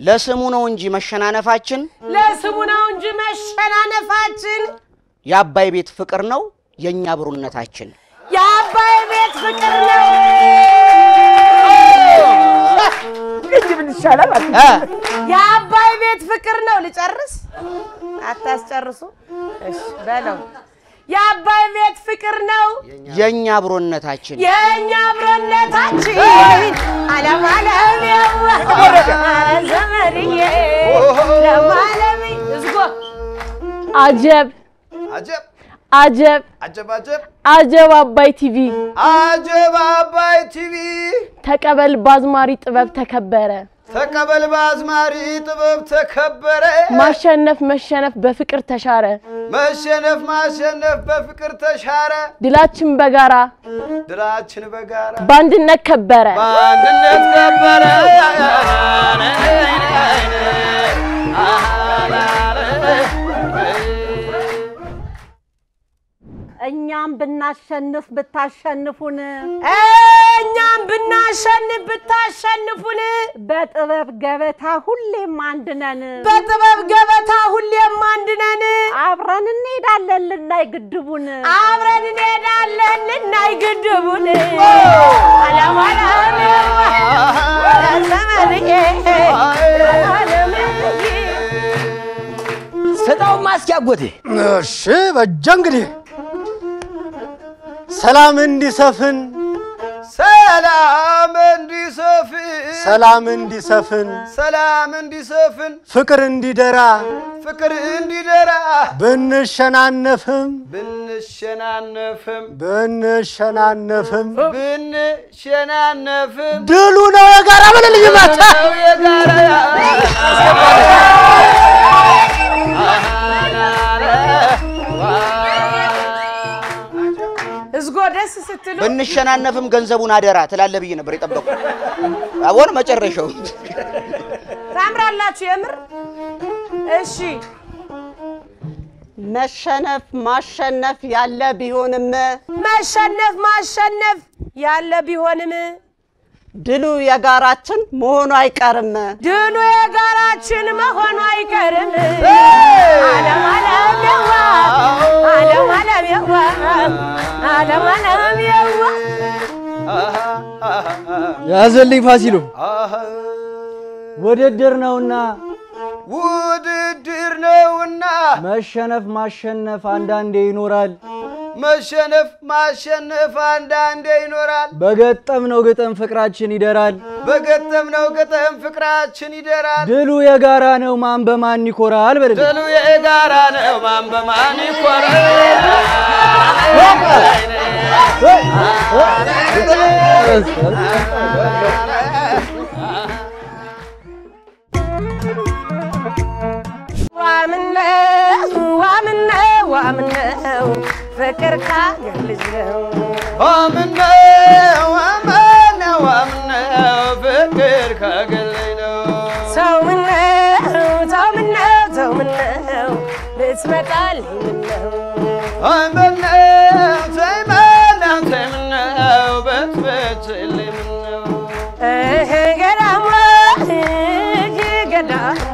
ለስሙ ነው እንጂ መሸናነፋችን የአባይ ቤት ፍቅር ነው የኛ ብሩነታችን የአባይ ቤት ፍቅር ነው ምን ይሻላል የአባይ ቤት ፍቅር ነው ልጨርስ አታስጨርሱ እሺ በለው የአባይ ቤት ፍቅር ነው የኛ ብሩነታችን ዓለም ዓለም ዘመርዬ ለማለም እዝጎ አጀብ አጀብ አጀብ አጀብ አጀብ አጀብ አባይ ቲቪ አጀብ አባይ ቲቪ ተቀበል ባዝማሪ ጥበብ ተከበረ ተቀበል ባዝማሪ ጥበብ ተከበረ ማሸነፍ መሸነፍ በፍቅር ተሻረ መሸነፍ ማሸነፍ በፍቅር ተሻረ ድላችን በጋራ በአንድነት ከበረ እኛም ብናሸንፍ ብታሸንፉን በጥበብ ገበታ ሁሌም አንድነን አብረን እንሄዳለን ልናይ ግድቡን ዓለም ዓለም ሰጣው ማስያጎቴ እሺ በእጃ እንግዲህ ሰላም እንዲሰፍን ፍቅር እንዲደራ ብንሸናነፍም ድሉ ነው የጋራ በለልኝ ማታ እዝጎ ደስ ስትሉ ብንሸናነፍም ገንዘቡን አደራ ትላለ ብዬ ነበር የጠበቁ አሁን መጨረሻው ታምራላችሁ የምር እሺ መሸነፍ ማሸነፍ ያለ ቢሆንም ድሉ የጋራችን መሆኑ አይቀርም ዓለም ዓለም ያዋ ያዘልኝ ፋሲሉ ውድድር ነውና መሸነፍ ማሸነፍ አንዳንዴ ይኖራል በገጠምነው ግጥም ፍቅራችን ይደራል ድሉ የጋራ ነው ማን በማን ይኮራል በል ድሉ የጋራ ነው ማን በማን ይኮራል ዋምነው ፍቅር ካገር ልጅ ነው ዋምነው ፍቅር ካገር ልጅ ነው ሰው ምነው ልትመጣልኝ ምነው በትበትልኝ ምነው ገዳሙ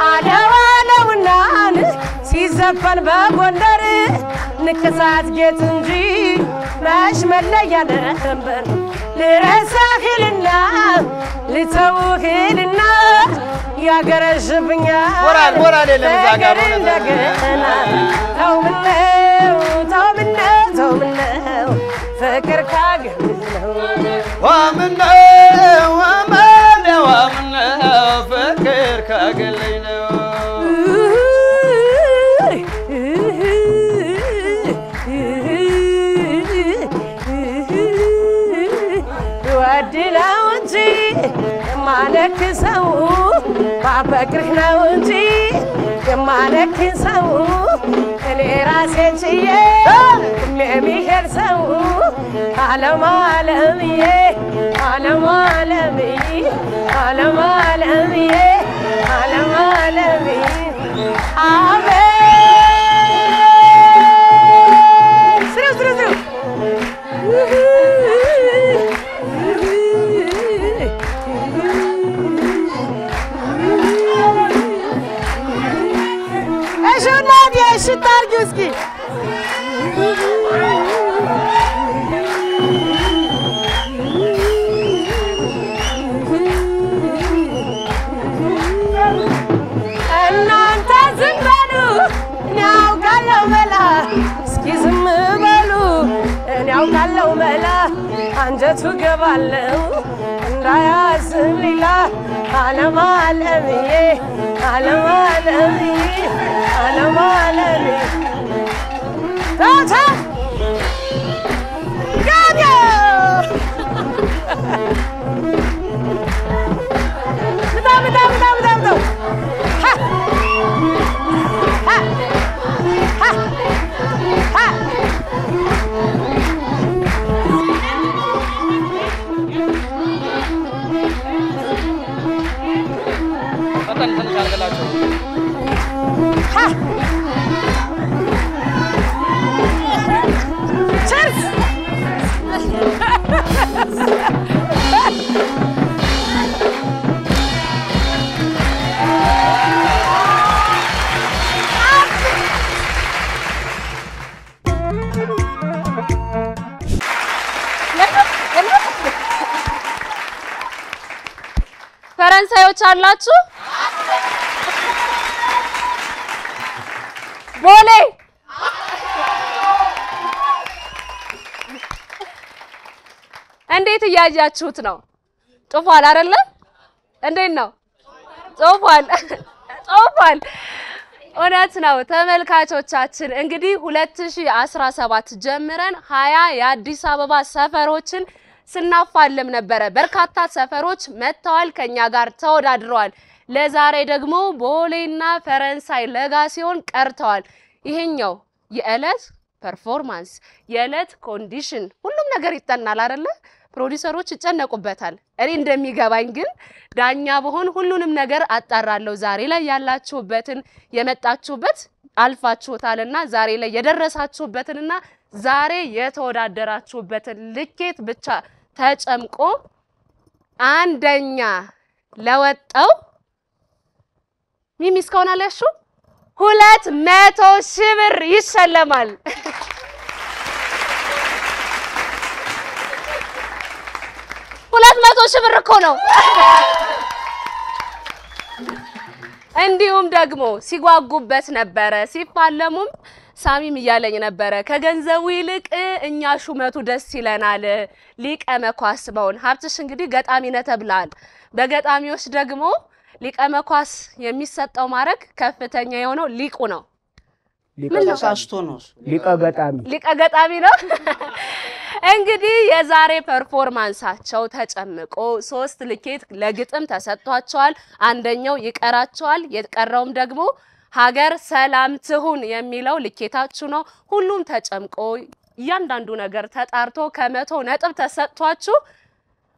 አደዋለውና ሲዘፈን በጎንደር ንቅሳት ጌት እንጂ ማሽ መለያ ነበር ልረሳህልና ልተውህልና ያገረሽብኛል ሞራል የለም እዛ ጋር እንደገና ተው ምነው ሰው ምነው ፍቅር ካገር ነው ዋምነው ፍቅር ካገለኝ ነው ወድለው እንጂ የማለክሰው ባፈቅርህ ነው እንጂ የማለክሰው እኔ ራሴን ችዬ የሚሄድ ሰው ዓለም ዓለምዬ ዓለም ዓለምዬ ዓለም ዓለምዬ ዓለም ዓለምዬ አሜን ስሩ Nadia, Shitargiuski. እናንተ ዝም በሉ እኔ አውቃለሁ መላ እስኪ ዝም በሉ እኔ አውቃለሁ መላ አንጀቱ ገባለው እንዳያስብ ሌላ ዓለም ዓለምዬ ዓለም ዓለምዬ ዓለም ዓለምዬ ታታ ጋዲያ ምታ ፈረንሳዮች አላችሁ ቦሌ እንዴት እያያችሁት ነው ጦፋል አይደለ እንዴት ነው ጦፋል እውነት ነው ተመልካቾቻችን እንግዲህ 2017 ጀምረን 20 የአዲስ አበባ ሰፈሮችን ስናፋለም ነበረ በርካታ ሰፈሮች መተዋል ከኛ ጋር ተወዳድረዋል ለዛሬ ደግሞ ቦሌና ፈረንሳይ ለጋሲዮን ቀርተዋል ይሄኛው የእለት ፐርፎርማንስ የእለት ኮንዲሽን ሁሉም ነገር ይጠናል አይደለ ፕሮዲዩሰሮች ይጨነቁበታል እኔ እንደሚገባኝ ግን ዳኛ በሆን ሁሉንም ነገር አጣራለሁ ዛሬ ላይ ያላችሁበትን የመጣችሁበት አልፋችሁታልና ዛሬ ላይ የደረሳችሁበትንና ዛሬ የተወዳደራችሁበትን ልኬት ብቻ ተጨምቆ አንደኛ ለወጣው ሚሚ እስካሁን አለሹ 200,000 ብር ይሸለማል 200,000 ብር እኮ ነው እንዲሁም ደግሞ ሲጓጉበት ነበረ ሲፋለሙም ሳሚም እያለኝ ነበረ ከገንዘቡ ይልቅ እኛ ሹመቱ ደስ ይለናል ሊቀ መኳስ በውን ሀብትሽ እንግዲህ ገጣሚ ነህ ተብሏል በገጣሚዎች ደግሞ ሊቀ መኳስ የሚሰጠው ማረግ ከፍተኛ የሆነው ሊቁ ነው ሊቀ ገጣሚ ነው እንግዲህ የዛሬ ፐርፎርማንሳቸው ተጨምቆ 3 ልኬት ለግጥም ተሰጥቷቸዋል አንደኛው ይቀራቸዋል የቀረውም ደግሞ ሀገር ሰላም ትሁን የሚለው ልኬታችሁ ነው ሁሉም ተጨምቆ እያንዳንዱ ነገር ተጣርቶ ከ100 ነጥብ ተሰጥቷችሁ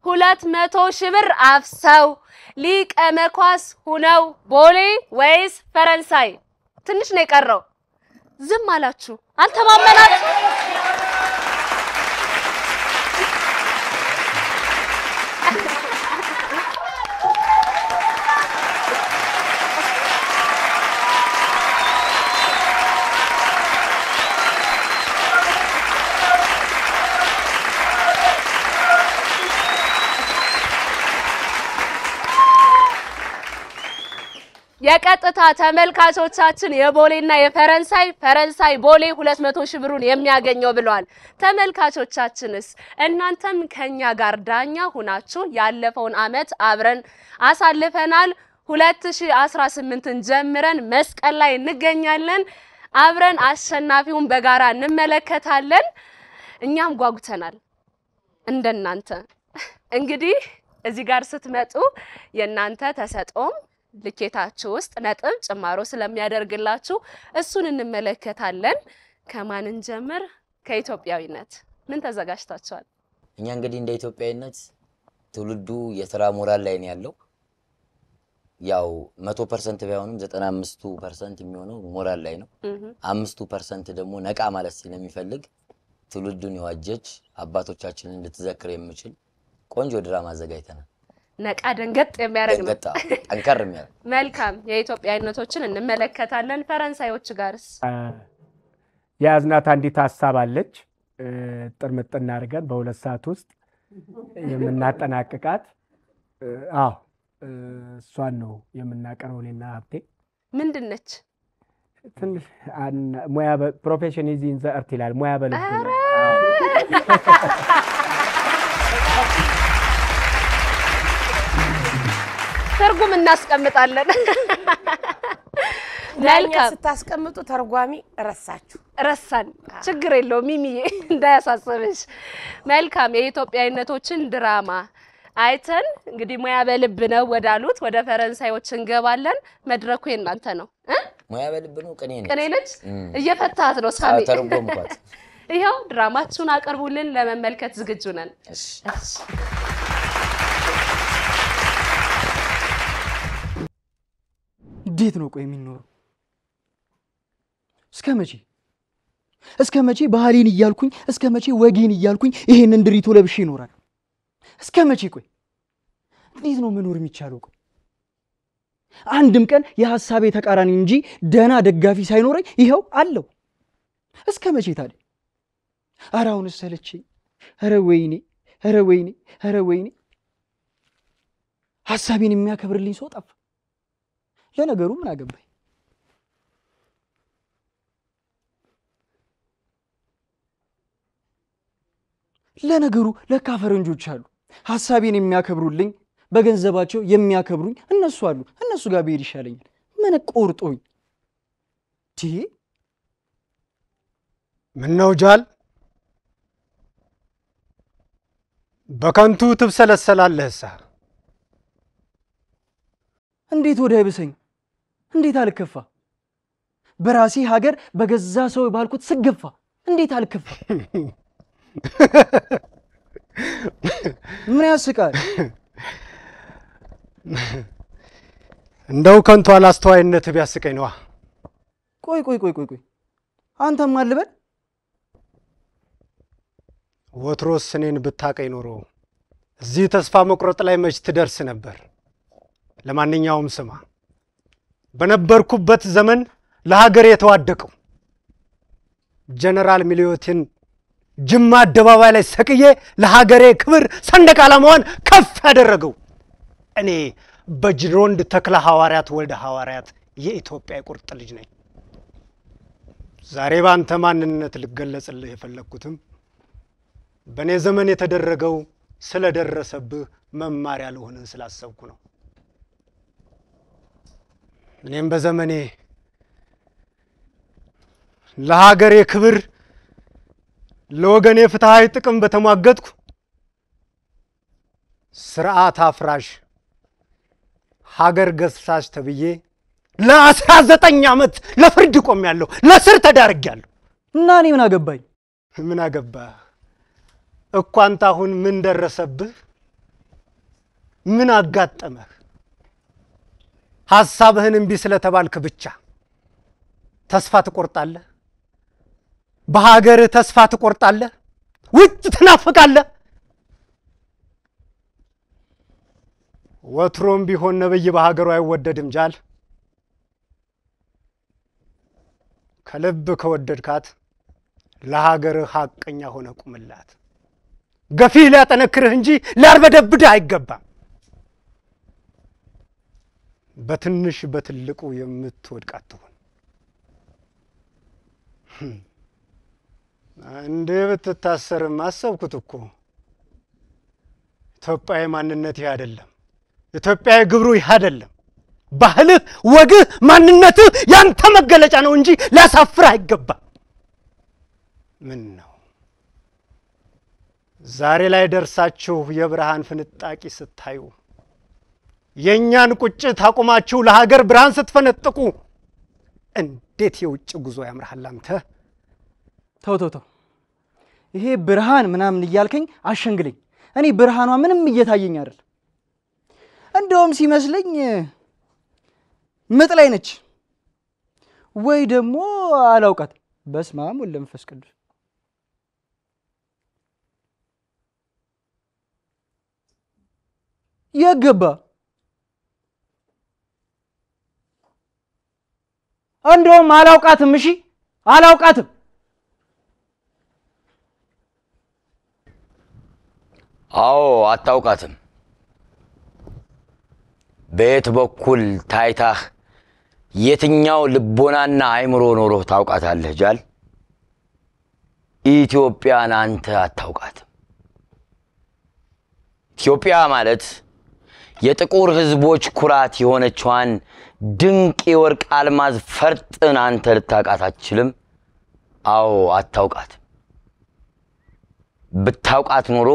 200,000 ብር አፍሰው ሊቀ መኳስ ሁነው ቦሌ ወይስ ፈረንሳይ ትንሽ ነው የቀረው ዝም አላችሁ አልተማመናችሁ የቀጥታ ተመልካቾቻችን የቦሌና የፈረንሳይ ቦሌ 200 ሺህ ብሩን የሚያገኘው ብለዋል። ተመልካቾቻችንስ እናንተም ከኛ ጋር ዳኛ ሆናችሁ ያለፈውን አመት አብረን አሳልፈናል። 2018ን ጀምረን መስቀል ላይ እንገኛለን። አብረን አሸናፊውን በጋራ እንመለከታለን። እኛም ጓጉተናል እንደናንተ። እንግዲህ እዚህ ጋር ስትመጡ የናንተ ተሰጦም ልኬታችሁ ውስጥ ነጥብ ጭማሮ ስለሚያደርግላችሁ እሱን እንመለከታለን። ከማንን ጀምር? ከኢትዮጵያዊነት ምን ተዘጋጅታችኋል? እኛ እንግዲህ እንደ ኢትዮጵያዊነት ትውልዱ የሥራ ሞራል ላይ ነው ያለው። ያው 100% ባይሆንም 95% የሚሆነው ሞራል ላይ ነው። 5% ደግሞ ነቃ ማለት ስለሚፈልግ ትውልዱን የዋጀች አባቶቻችንን ልትዘክር የምችል ቆንጆ ድራማ አዘጋጅተናል። ነቃ ደንገጥ የሚያደርግ ነው። ደንገጥ ጠንከር የሚያደርግ መልካም የኢትዮጵያዊነቶችን እንመለከታለን። ፈረንሳዮች ጋርስ የያዝናት አንዲት ሀሳብ አለች። ጥርምጥና አድርገን በ2 ሰዓት ውስጥ የምናጠናቅቃት እሷን ነው የምናቀርበው እኔና ሀብቴ። ምንድን ነች? ትንሽ ሙያ ፕሮፌሽን ኢዝ ኢን ዘ አርት ይላል። ሙያ በልብ ትርጉም እናስቀምጣለን። መልካም ስታስቀምጡ ተርጓሚ ረሳን። ችግር የለውም ሚሚዬ እንዳያሳስብሽ። መልካም የኢትዮጵያዊነቶችን ድራማ አይተን እንግዲህ ሙያ በልብ ነው ወዳሉት ወደ ፈረንሳዮች እንገባለን። መድረኩ የናንተ ነው። ሙያ በልብ ነው። ቅኔ ነች። እየፈታት ነው ሳሚ። ተርጎምኳት። ይሄው ድራማችሁን አቀርቡልን፣ ለመመልከት ዝግጁ ነን። እሺ እንዴት ነው ቆይ የሚኖረው? እስከ መቼ ባህሌን እያልኩኝ እስከ መቼ ወጌን እያልኩኝ ይሄንን ድሪቶ ለብሼ ይኖራል? እስከ መቼ ቆይ እንዴት ነው መኖር የሚቻለው? ቆይ አንድም ቀን የሐሳቤ ተቃራኒ እንጂ ደና ደጋፊ ሳይኖረኝ ይሄው አለው። እስከ መቼ ታዲያ? ኧረ አሁንስ ሰለቸኝ። ኧረ ወይኔ ሐሳቤን የሚያከብርልኝ ሰው ጠፋ። ለነገሩ ምን አገባኝ? ለነገሩ ለካ ፈረንጆች አሉ ሐሳቤን የሚያከብሩልኝ፣ በገንዘባቸው የሚያከብሩኝ እነሱ አሉ። እነሱ ጋር ብሄድ ይሻለኛል። ምን ቆርጦኝ ምነው ጃል በከንቱ ትብሰለሰላለህሳ? እንዴት ወደ አይብሰኝ? እንዴት አልከፋ? በራሴ ሀገር በገዛ ሰው ባልኩት ስገፋ እንዴት አልከፋ? ምን ያስቃል? እንደው ከንቱ አላስተዋይነት ቢያስቀኝ ነዋ። ቆይ አንተም አልበል። ወትሮስ እኔን ብታቀኝ ኖሮ እዚህ ተስፋ መቁረጥ ላይ መች ትደርስ ነበር? ለማንኛውም ስማ፣ በነበርኩበት ዘመን ለሀገር የተዋደቀው ጀነራል ሚሊዮቲን ጅማ አደባባይ ላይ ሰቅዬ ለሀገሬ ክብር ሰንደቅ ዓላማዋን ከፍ ያደረገው እኔ በጅሮንድ ተክለ ሐዋርያት ወልደ ሐዋርያት የኢትዮጵያ የቁርጥ ልጅ ነኝ። ዛሬ ባንተ ማንነት ልገለጽልህ የፈለኩትም በኔ ዘመን የተደረገው ስለደረሰብህ መማሪያ ለሆነን ስላሰብኩ ነው። እኔም በዘመኔ ለሀገሬ ክብር ለወገኔ ፍትሃዊ ጥቅም በተሟገትኩ ስርዓት አፍራሽ ሀገር ገሳሽ ተብዬ ለ19 ዓመት ለፍርድ ቆሜያለሁ፣ ለስር ተዳርጌያለሁ። እና እኔ ምን አገባኝ? ምን አገባህ እኮ አንተ አሁን ምን ደረሰብህ? ምን አጋጠመህ? ሐሳብህን እምቢ ስለተባልክ ብቻ ተስፋ ትቆርጣለህ? በሀገር ተስፋ ትቆርጣለህ? ውጭ ትናፍቃለህ? ወትሮም ቢሆን ነብይ በሀገሩ አይወደድም ጃል። ከልብ ከወደድካት ለሀገርህ ሐቀኛ ሆነ ቁምላት። ገፊ ሊያጠነክርህ እንጂ ሊያርበደብድህ አይገባም። በትንሽ በትልቁ የምትወድቅ አትሆን። አንዴ ብትታሰርም አሰብኩት እኮ ኢትዮጵያዊ ማንነት ይህ አይደለም። ኢትዮጵያዊ ግብሩ ይህ አይደለም። ባህልህ፣ ወግህ፣ ማንነትህ ያንተ መገለጫ ነው እንጂ ሊያሳፍር አይገባም። ምን ነው ዛሬ ላይ ደርሳችሁ የብርሃን ፍንጣቂ ስታዩ የእኛን ቁጭት አቁማችሁ ለሀገር ብርሃን ስትፈነጥቁ እንዴት የውጭ ጉዞ ያምርሃል አንተ። ተው ይሄ ብርሃን ምናምን እያልከኝ አሸንግለኝ። እኔ ብርሃኗ ምንም እየታየኝ አይደል። እንደውም ሲመስለኝ ምጥ ላይ ነች ወይ ደግሞ አላውቃት። በስመ አብ ወወልድ ወመንፈስ ቅዱስ። የገባ እንደውም አላውቃትም። እሺ አላውቃትም። አዎ አታውቃትም። በየት በኩል ታይታህ የትኛው ልቦናና አይምሮ ኖሮህ ታውቃታለህ? ጃል ኢትዮጵያን አንተ አታውቃትም። ኢትዮጵያ ማለት የጥቁር ህዝቦች ኩራት የሆነችዋን ድንቅ የወርቅ አልማዝ ፈርጥን አንተ ልታውቃት አትችልም። አዎ አታውቃትም። ብታውቃት ኖሮ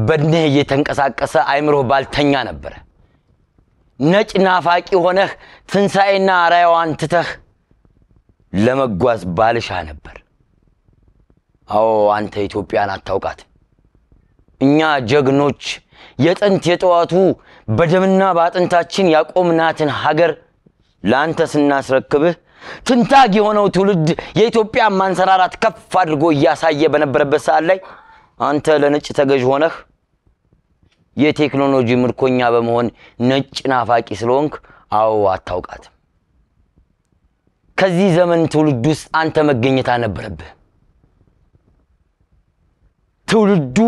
በድንህ እየተንቀሳቀሰ አይምሮህ ባልተኛ ነበረ። ነጭ ናፋቂ ሆነህ ትንሣኤና አራያዋን ትተህ ለመጓዝ ባልሻ ነበር። አዎ አንተ ኢትዮጵያን አታውቃትም። እኛ ጀግኖች የጥንት የጠዋቱ በደምና በአጥንታችን ያቆምናትን ሀገር ለአንተ ስናስረክብህ ትንታግ የሆነው ትውልድ የኢትዮጵያ ማንሰራራት ከፍ አድርጎ እያሳየ በነበረበት ሰዓት ላይ አንተ ለነጭ ተገዥ ሆነህ የቴክኖሎጂ ምርኮኛ በመሆን ነጭ ናፋቂ ስለሆንክ አዎ አታውቃትም። ከዚህ ዘመን ትውልድ ውስጥ አንተ መገኘት አልነበረብህ። ትውልዱ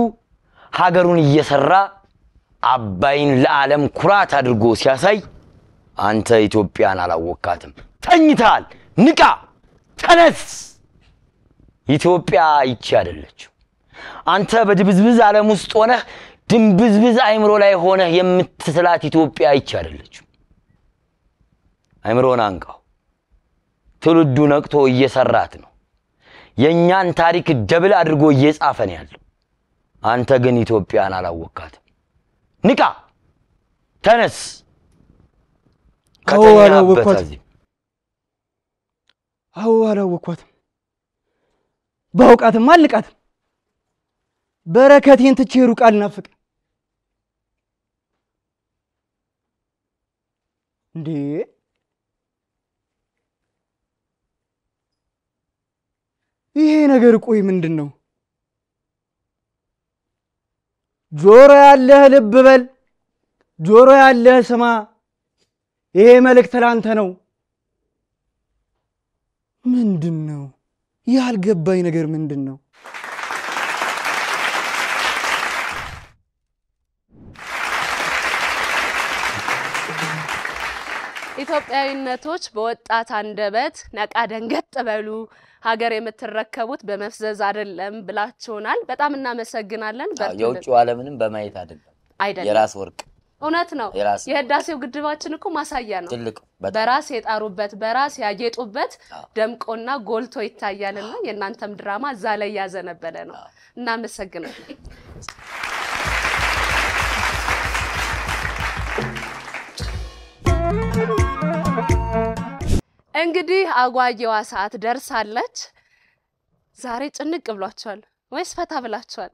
ሀገሩን እየሰራ አባይን ለዓለም ኩራት አድርጎ ሲያሳይ አንተ ኢትዮጵያን አላወቃትም። ተኝተሃል። ንቃ፣ ተነስ። ኢትዮጵያ ይቺ አይደለች። አንተ በድብዝብዝ ዓለም ውስጥ ሆነህ ድንብዝብዝ አይምሮ ላይ ሆነህ የምትስላት ኢትዮጵያ ይቺ አይደለች። አይምሮን አንቃው። ትውልዱ ነቅቶ እየሰራት ነው። የኛን ታሪክ ደብል አድርጎ እየጻፈ ነው ያለው። አንተ ግን ኢትዮጵያን አላወቃትም። ንቃ፣ ተነስ። አላወቅኳትም። ባውቃትም አልቃትም። በረከቴን ትቼ ሩቅ አልናፍቅ እንዴ። ይሄ ነገር ቆይ ምንድን ነው? ጆሮ ያለህ ልብ በል፣ ጆሮ ያለህ ስማ። ይሄ መልእክት ላንተ ነው። ምንድን ነው ያልገባኝ ነገር? ምንድን ነው? ኢትዮጵያዊነቶች በወጣት አንደበት ነቃ ደንገጥ በሉ፣ ሀገር የምትረከቡት በመፍዘዝ አይደለም ብላችሁናል። በጣም እናመሰግናለን። የውጭው ዓለምንም በማየት አይደለም የራስ ወርቅ እውነት ነው። የህዳሴው ግድባችን እኮ ማሳያ ነው። በራስ የጣሩበት በራስ ያጌጡበት ደምቆና ጎልቶ ይታያልና የእናንተም ድራማ እዛ ላይ ያዘነበለ ነው። እናመሰግናለን። እንግዲህ አጓጊዋ ሰዓት ደርሳለች። ዛሬ ጭንቅ ብሏችኋል ወይስ ፈታ ብላችኋል?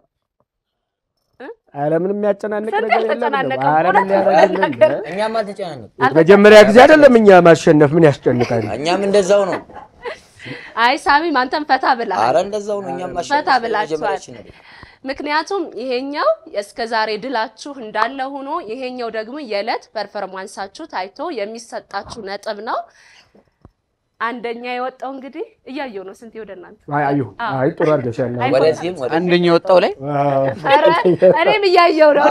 አረ ምንም ያጨናንቅ ነገር የለም። አረ ምን ያደርጋል? እኛም አልተጨናነቅም። መጀመሪያ ጊዜ አይደለም እኛ ማሸነፍ ምን ያስጨንቃል? እኛም እንደዛው ነው። አይ ሳሚ አንተም ፈታ ብላ። አረ እንደዛው ነው። እኛም ማሸነፍ ፈታ ብላችኋል። ምክንያቱም ይሄኛው እስከዛሬ ድላችሁ እንዳለ ሆኖ ይሄኛው ደግሞ የዕለት ፐርፎርማንሳችሁ ታይቶ የሚሰጣችሁ ነጥብ ነው። አንደኛ የወጣው እንግዲህ እያየው ነው። ስንት ይወደናል? አይ ጥሩ አድርገሻል። ወደዚህም አንደኛ የወጣው ላይ እኔም እያየው ነው።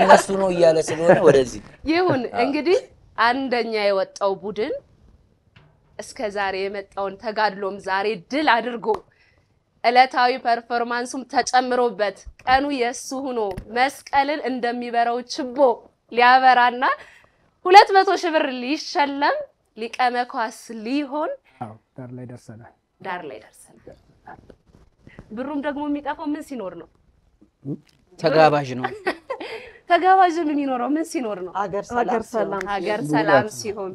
እነሱ ነው እያለ ስለሆነ ወደዚህ ይሁን እንግዲህ አንደኛ የወጣው ቡድን እስከ ዛሬ የመጣውን ተጋድሎም ዛሬ ድል አድርጎ እለታዊ ፐርፎርማንሱም ተጨምሮበት ቀኑ የሱ ሆኖ መስቀልን እንደሚበራው ችቦ ሊያበራና 200 ሺህ ብር ሊሸለም ሊቀመ ኳስ ሊሆን ዳር ላይ ደርሰናል። ብሩም ደግሞ የሚጠፋው ምን ሲኖር ነው? ተጋባዥ ነው። ተጋባዥ የሚኖረው ምን ሲኖር ነው? ሀገር ሰላም ሲሆን።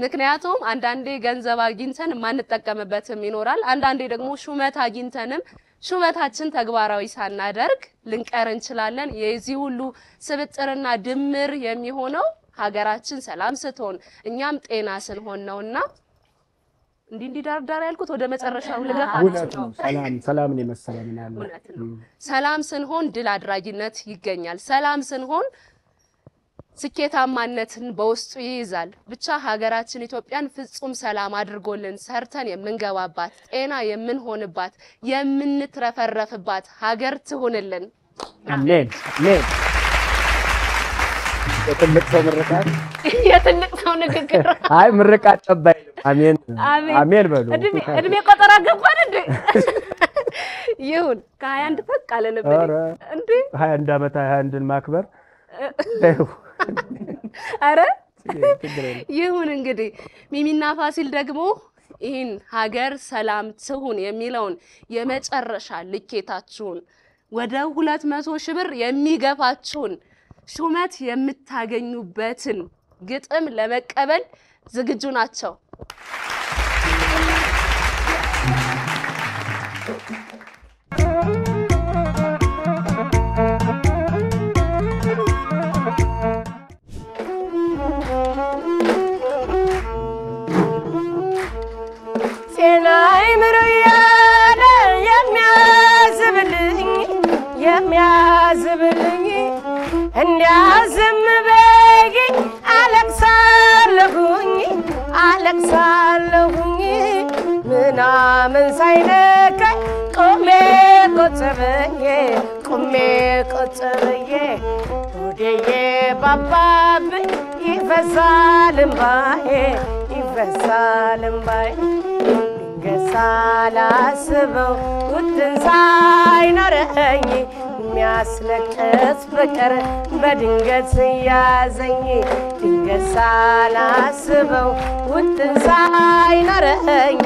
ምክንያቱም አንዳንዴ ገንዘብ አግኝተን ማንጠቀምበትም ይኖራል። አንዳንዴ ደግሞ ሹመት አግኝተንም ሹመታችን ተግባራዊ ሳናደርግ ልንቀር እንችላለን። የዚህ ሁሉ ስብጥርና ድምር የሚሆነው ሀገራችን ሰላም ስትሆን እኛም ጤና ስንሆን ነውና እንዲህ ዳር ያልኩት ወደ መጨረሻው ልገፋችሁ ነው። ሰላምን የመሰለ ምን አለ? ሰላም ስንሆን ድል አድራጊነት ይገኛል። ሰላም ስንሆን ስኬታማነትን በውስጡ ይይዛል። ብቻ ሀገራችን ኢትዮጵያን ፍጹም ሰላም አድርጎልን ሰርተን የምንገባባት ጤና የምንሆንባት የምንትረፈረፍባት ሀገር ትሁንልን። አሜን አሜን። የትልቅ ሰው ምርቃት የትልቅ ሰው ንግግር አይ ምርቃት ተባይ አሜን አሜን በሉ። እድሜ ቆጠራ ገባን እንዴ? ይሁን ከ21 ፈቅ አለ ነበር እንዴ? 21 ዓመት 21ን ማክበር አረ ይሁን እንግዲህ ሚሚና ፋሲል ደግሞ ይህን ሀገር ሰላም ትሁን የሚለውን የመጨረሻ ልኬታችሁን ወደ 200 ሺህ ብር የሚገፋችሁን ሹመት የምታገኙበትን ግጥም ለመቀበል ዝግጁ ናቸው? ጤናዬ ምሮያለ የሚያዝብልኝ እንዲያዝም በጊኝ አለቅሳለሁኝ ምናምን ሳይነካኝ ቆሜ ቆጥብዬ ወደዬ ባባብኝ ይፈሳል እምባዬ ድንገት ሳላስበው ውጥን ሳይኖረኝ የሚያስለቅስ ፍቅር በድንገት ያዘኝ ድንገት ሳላስበው ውጥን ሳይኖረኝ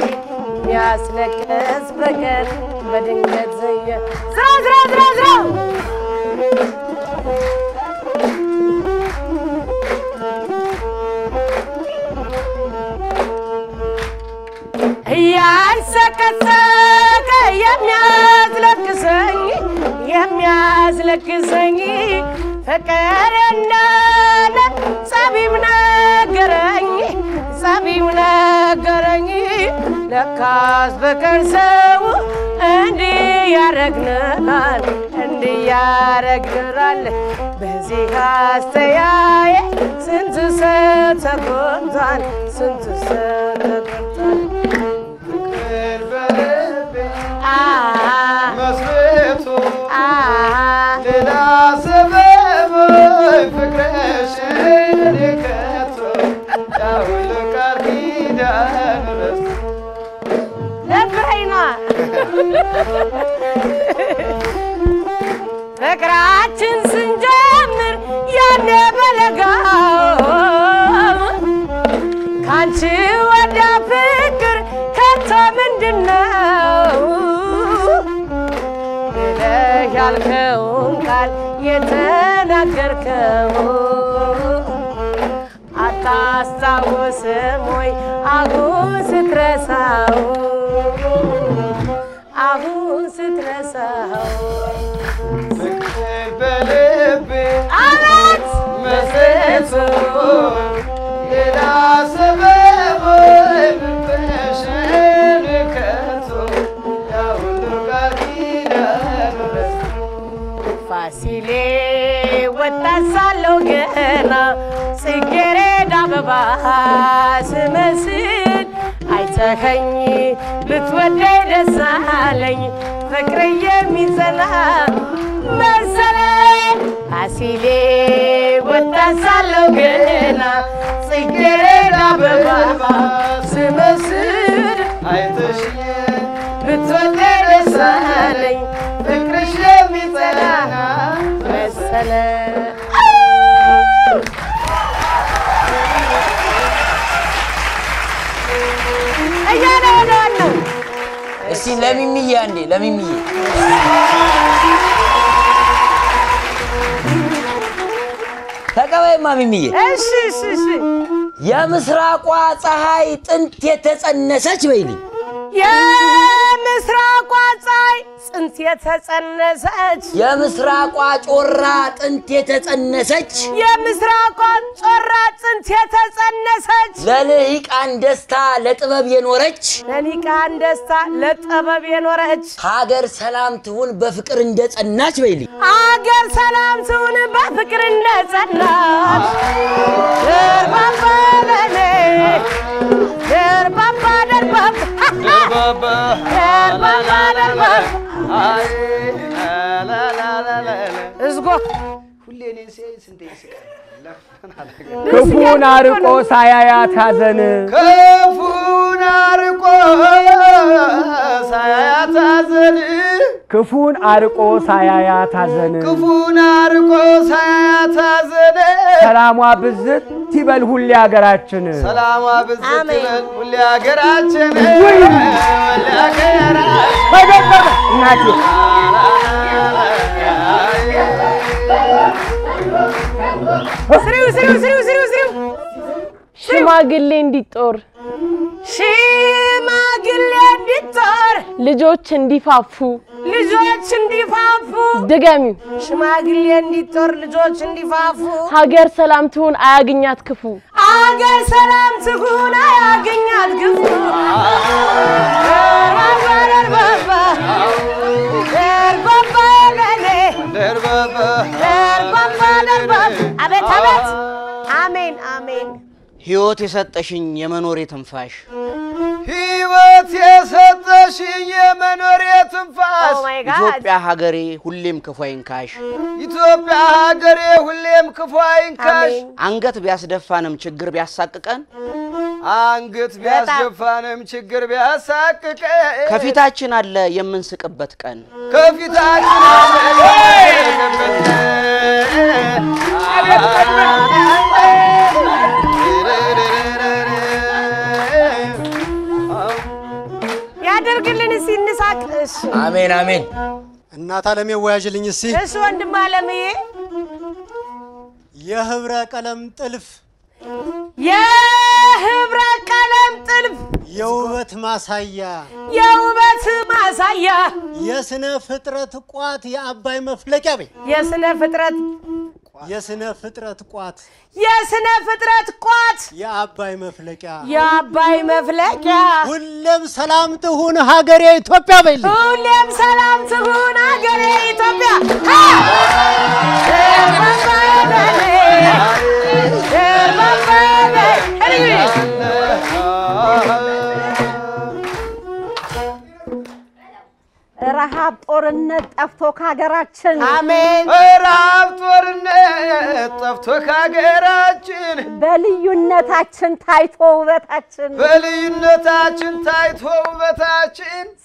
የሚያስለቅስ ፍቅር በድንገት ዝራ ያንሰቀሰቀ የሚያዝለቅሰኝ ፍቅር እንደሆነ ጸቢም ነገረኝ ለካስ ፍቅር ሰው እንዲህ ያረግናል በዚህ አስተያየት ስንቱ ሰው ተጎድቷል መስቤቱ ሌላ ሰበብ ፍቅርሽን ይከቶ ያውል ቃል ኪዳን ለብረይና ፍቅራችን ስንጀምር ያኔ በለጋው ካንቺ ወደ ፍቅር ከቶ ምንድነው ብለህ ያልከውን ቃል የተናገርከው አታስታውስም ወይ አሁን ስትረሳው ፍቅር በልቤ አቤት መስቤቱ ሌላ ሰበብ ፍቅርሽን ይከቶ ያውል ቃል ኪዳን ፋሲሌ ወጣት ሳለሁ ገና ጽጌረዳ አበባ ስመስል አይተኸኝ ብትወደኝ ደስ አለኝ ፍቅር የሚጸና መሰለኝ ፋሲሌ ወጣት ሳለሁ ገና ጽጌረዳ አበባ ስመስል አይተሽኝ ብትወደኝ ደስ አለኝ ፍቅርሽ የሚጸና መሰለ እያለ ነው እስቲ ለሚሚዬ አንዴ ለሚሚዬ ተቀበይማ ሚሚዬ እሺ እሺ እሺ የምስራቋ ፀሐይ ጥንት የተጸነሰች በይልኝ የምስራቋ ፀሐይ ጥንት የተጸነሰች የምስራቋ ጮራ ጥንት የተጸነሰች የምስራቋ ጮራ ጥንት የተጸነሰች ለልሂቃን ደስታ ለጥበብ የኖረች ለልሂቃን ደስታ ለጥበብ የኖረች ሀገር ሰላም ትሁን በፍቅር እንደጸናች በይልኝ ሀገር ሰላም ትሁን በፍቅር እንደጸናች ደርባባ ለኔ ደርባባ ደርባባ እዝጎ ክፉን አርቆ ሳያያት ሐዘን ክፉን አርቆ ሳያያት ሐዘን ክፉን አርቆ ሳያያት ሐዘን ክፉን አርቆ ሳያያት ሐዘን ሰላሟ ብዝት ይበል ሁሌ ሀገራችን ሰላሟ ብዝት ይበል ሁሌ ሀገራችን ሁሌ ሀገራችን እናቴ ሽማግሌ እንዲጦር ሽማግሌ እንዲጦር ልጆች እንዲፋፉ ልጆች እንዲፋፉ ድገሚው ሽማግሌ እንዲጦር ልጆች እንዲፋፉ ሀገር ሰላም ትሁን አያግኛት ክፉ ሀገር ሰላም ትሁን አያግኛት ክፉ አቤት አቤት አሜን አሜን ሕይወት የሰጠሽኝ የመኖሬ ትንፋሽ ሕይወት የሰጠሽኝ የመኖሬ ትንፋሽ ኢትዮጵያ ሀገሬ ሁሌም ክፉ አይንካሽ ኢትዮጵያ ሀገሬ ሁሌም ክፉ አይንካሽ አንገት ቢያስደፋንም ችግር ቢያሳቅቀን አንገት ቢያስደፋንም ችግር ቢያሳቅቀን ከፊታችን አለ የምንስቅበት ቀን ከፊታችን አለ የምንስቅበት ያደርግልን እስኪ እንሳቅ እሺ አሜን አሜን እናት ዓለሜ ወያጅልኝ እስኪ እሺ ወንድም ዓለምዬ የህብረ ቀለም ጥልፍ የህብረ ቀለም ጥልፍ የውበት ማሳያ የስነ ፍጥረት ቋት የአባይ መፍለቂያ በይ የስነ ፍጥረት ቋት የአባይ መፍለቂያ ሁሌም ሰላም ትሁን ሀገሬ ኢትዮጵያ በይልኝ ሁሌም ሰላም ትሁን ሀገሬ ኢትዮጵያ ረሃብ ጦርነት ጠፍቶ ከሀገራችን አሜን ረሃብ ጦርነት ጠፍቶ ከሀገራችን በልዩነታችን ታይቶ ውበታችን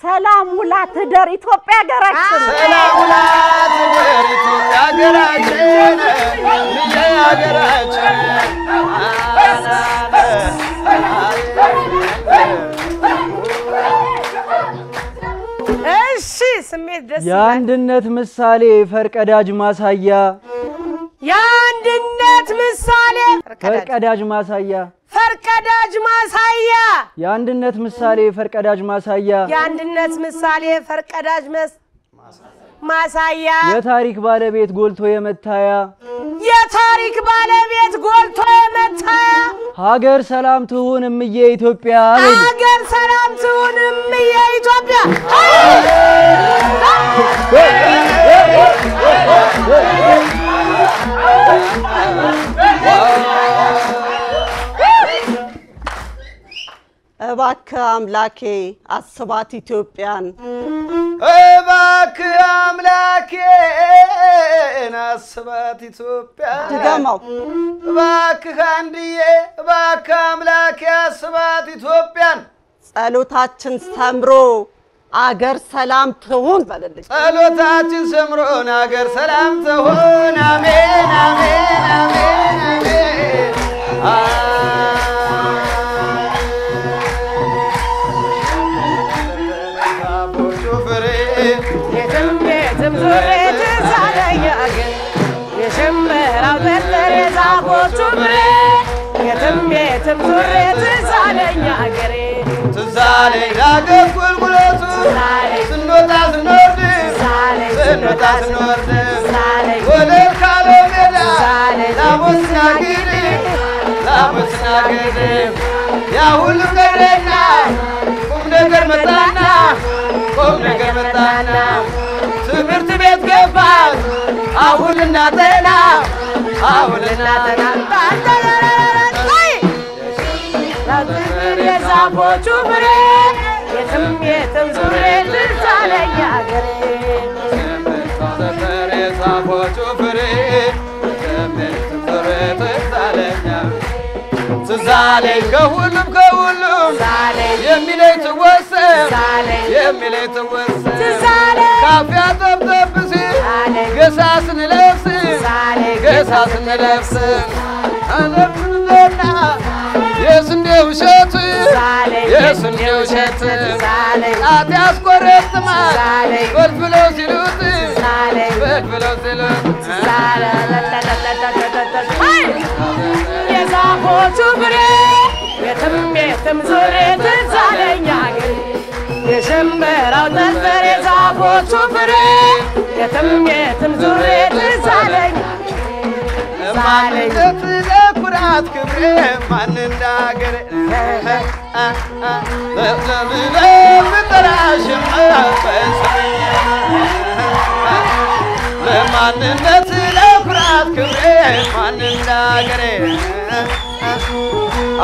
ሰላም ውላ ትደር ኢትዮጵያ ሀገራችን ሰላም ውላ ትደር ኢትዮጵያ ሀገራችን ሀገራችን እሺ ስሜት ደስ ይላል የአንድነት ምሳሌ ፈርቀዳጅ ማሳያ የአንድነት ምሳሌ ፈርቀዳጅ ማሳያ የአንድነት ምሳሌ ፈርቀዳጅ ማሳያ ማሳያ የታሪክ ባለቤት ጎልቶ የመታያ ሀገር ሰላም ትሁን እምዬ ኢትዮጵያ እባክህ አምላኬ አስባት ኢትዮጵያን እባክህ አምላኬን አስባት ኢትዮጵያ ድገመው እባክህ አንድዬ እባክህ አምላኬ አስባት ኢትዮጵያን ጸሎታችን ሰምሮ አገር ሰላም ትሁን በልልኝ ጸሎታችን ሰምሮን አገር ሰላም ትሁን አሜን አሜን አሜን አሜን የትም ዙሬ ትዝ አለኝ አገር የሽምብራው ጠጠር የዛፎቹ ፍሬ የትም ዙሬ ትዝ አለኝ አገሬ ትዝ አለኝ ዳገት ቁልቁለቱ ስንወጣ ስንወርድ ስንወጣ ስንወርድ ወለል ካለው ሜዳ ላሞት ስናግድ ያ ሁሉ ቀረና ቁም ነገር መጣና ትምህርት ቤት ገባን አሁን እናጠና የዛፎቹ ፍሬ የትም ዙሬ ትዝ አለኝ አገሬ የዛፎቹ ፍሬ ትዝ አለኝ ትዝ አለኝ ከሁሉም የሚለኝ ትወሰን ካፊያ ጠብጠብ ሲል ገሳ ስንለብስ አለምንና የስንዴው እሸት ጣት ያስቆረጥማል በልብለው ሲሉት የዛፎቹ ፍሬ የትም ዙሬ ትዝ አለኝ አገሬ የሽምብራው ጠጠር የዛፎቹ ፍሬ የትም ዙሬ ትዝ አለኝ ማንነት ለኩራት ክብሬ ማን እንዳገሬ ለምጠራሽማ ለማንነት ለኩራት ክብሬ ማን እንዳገሬ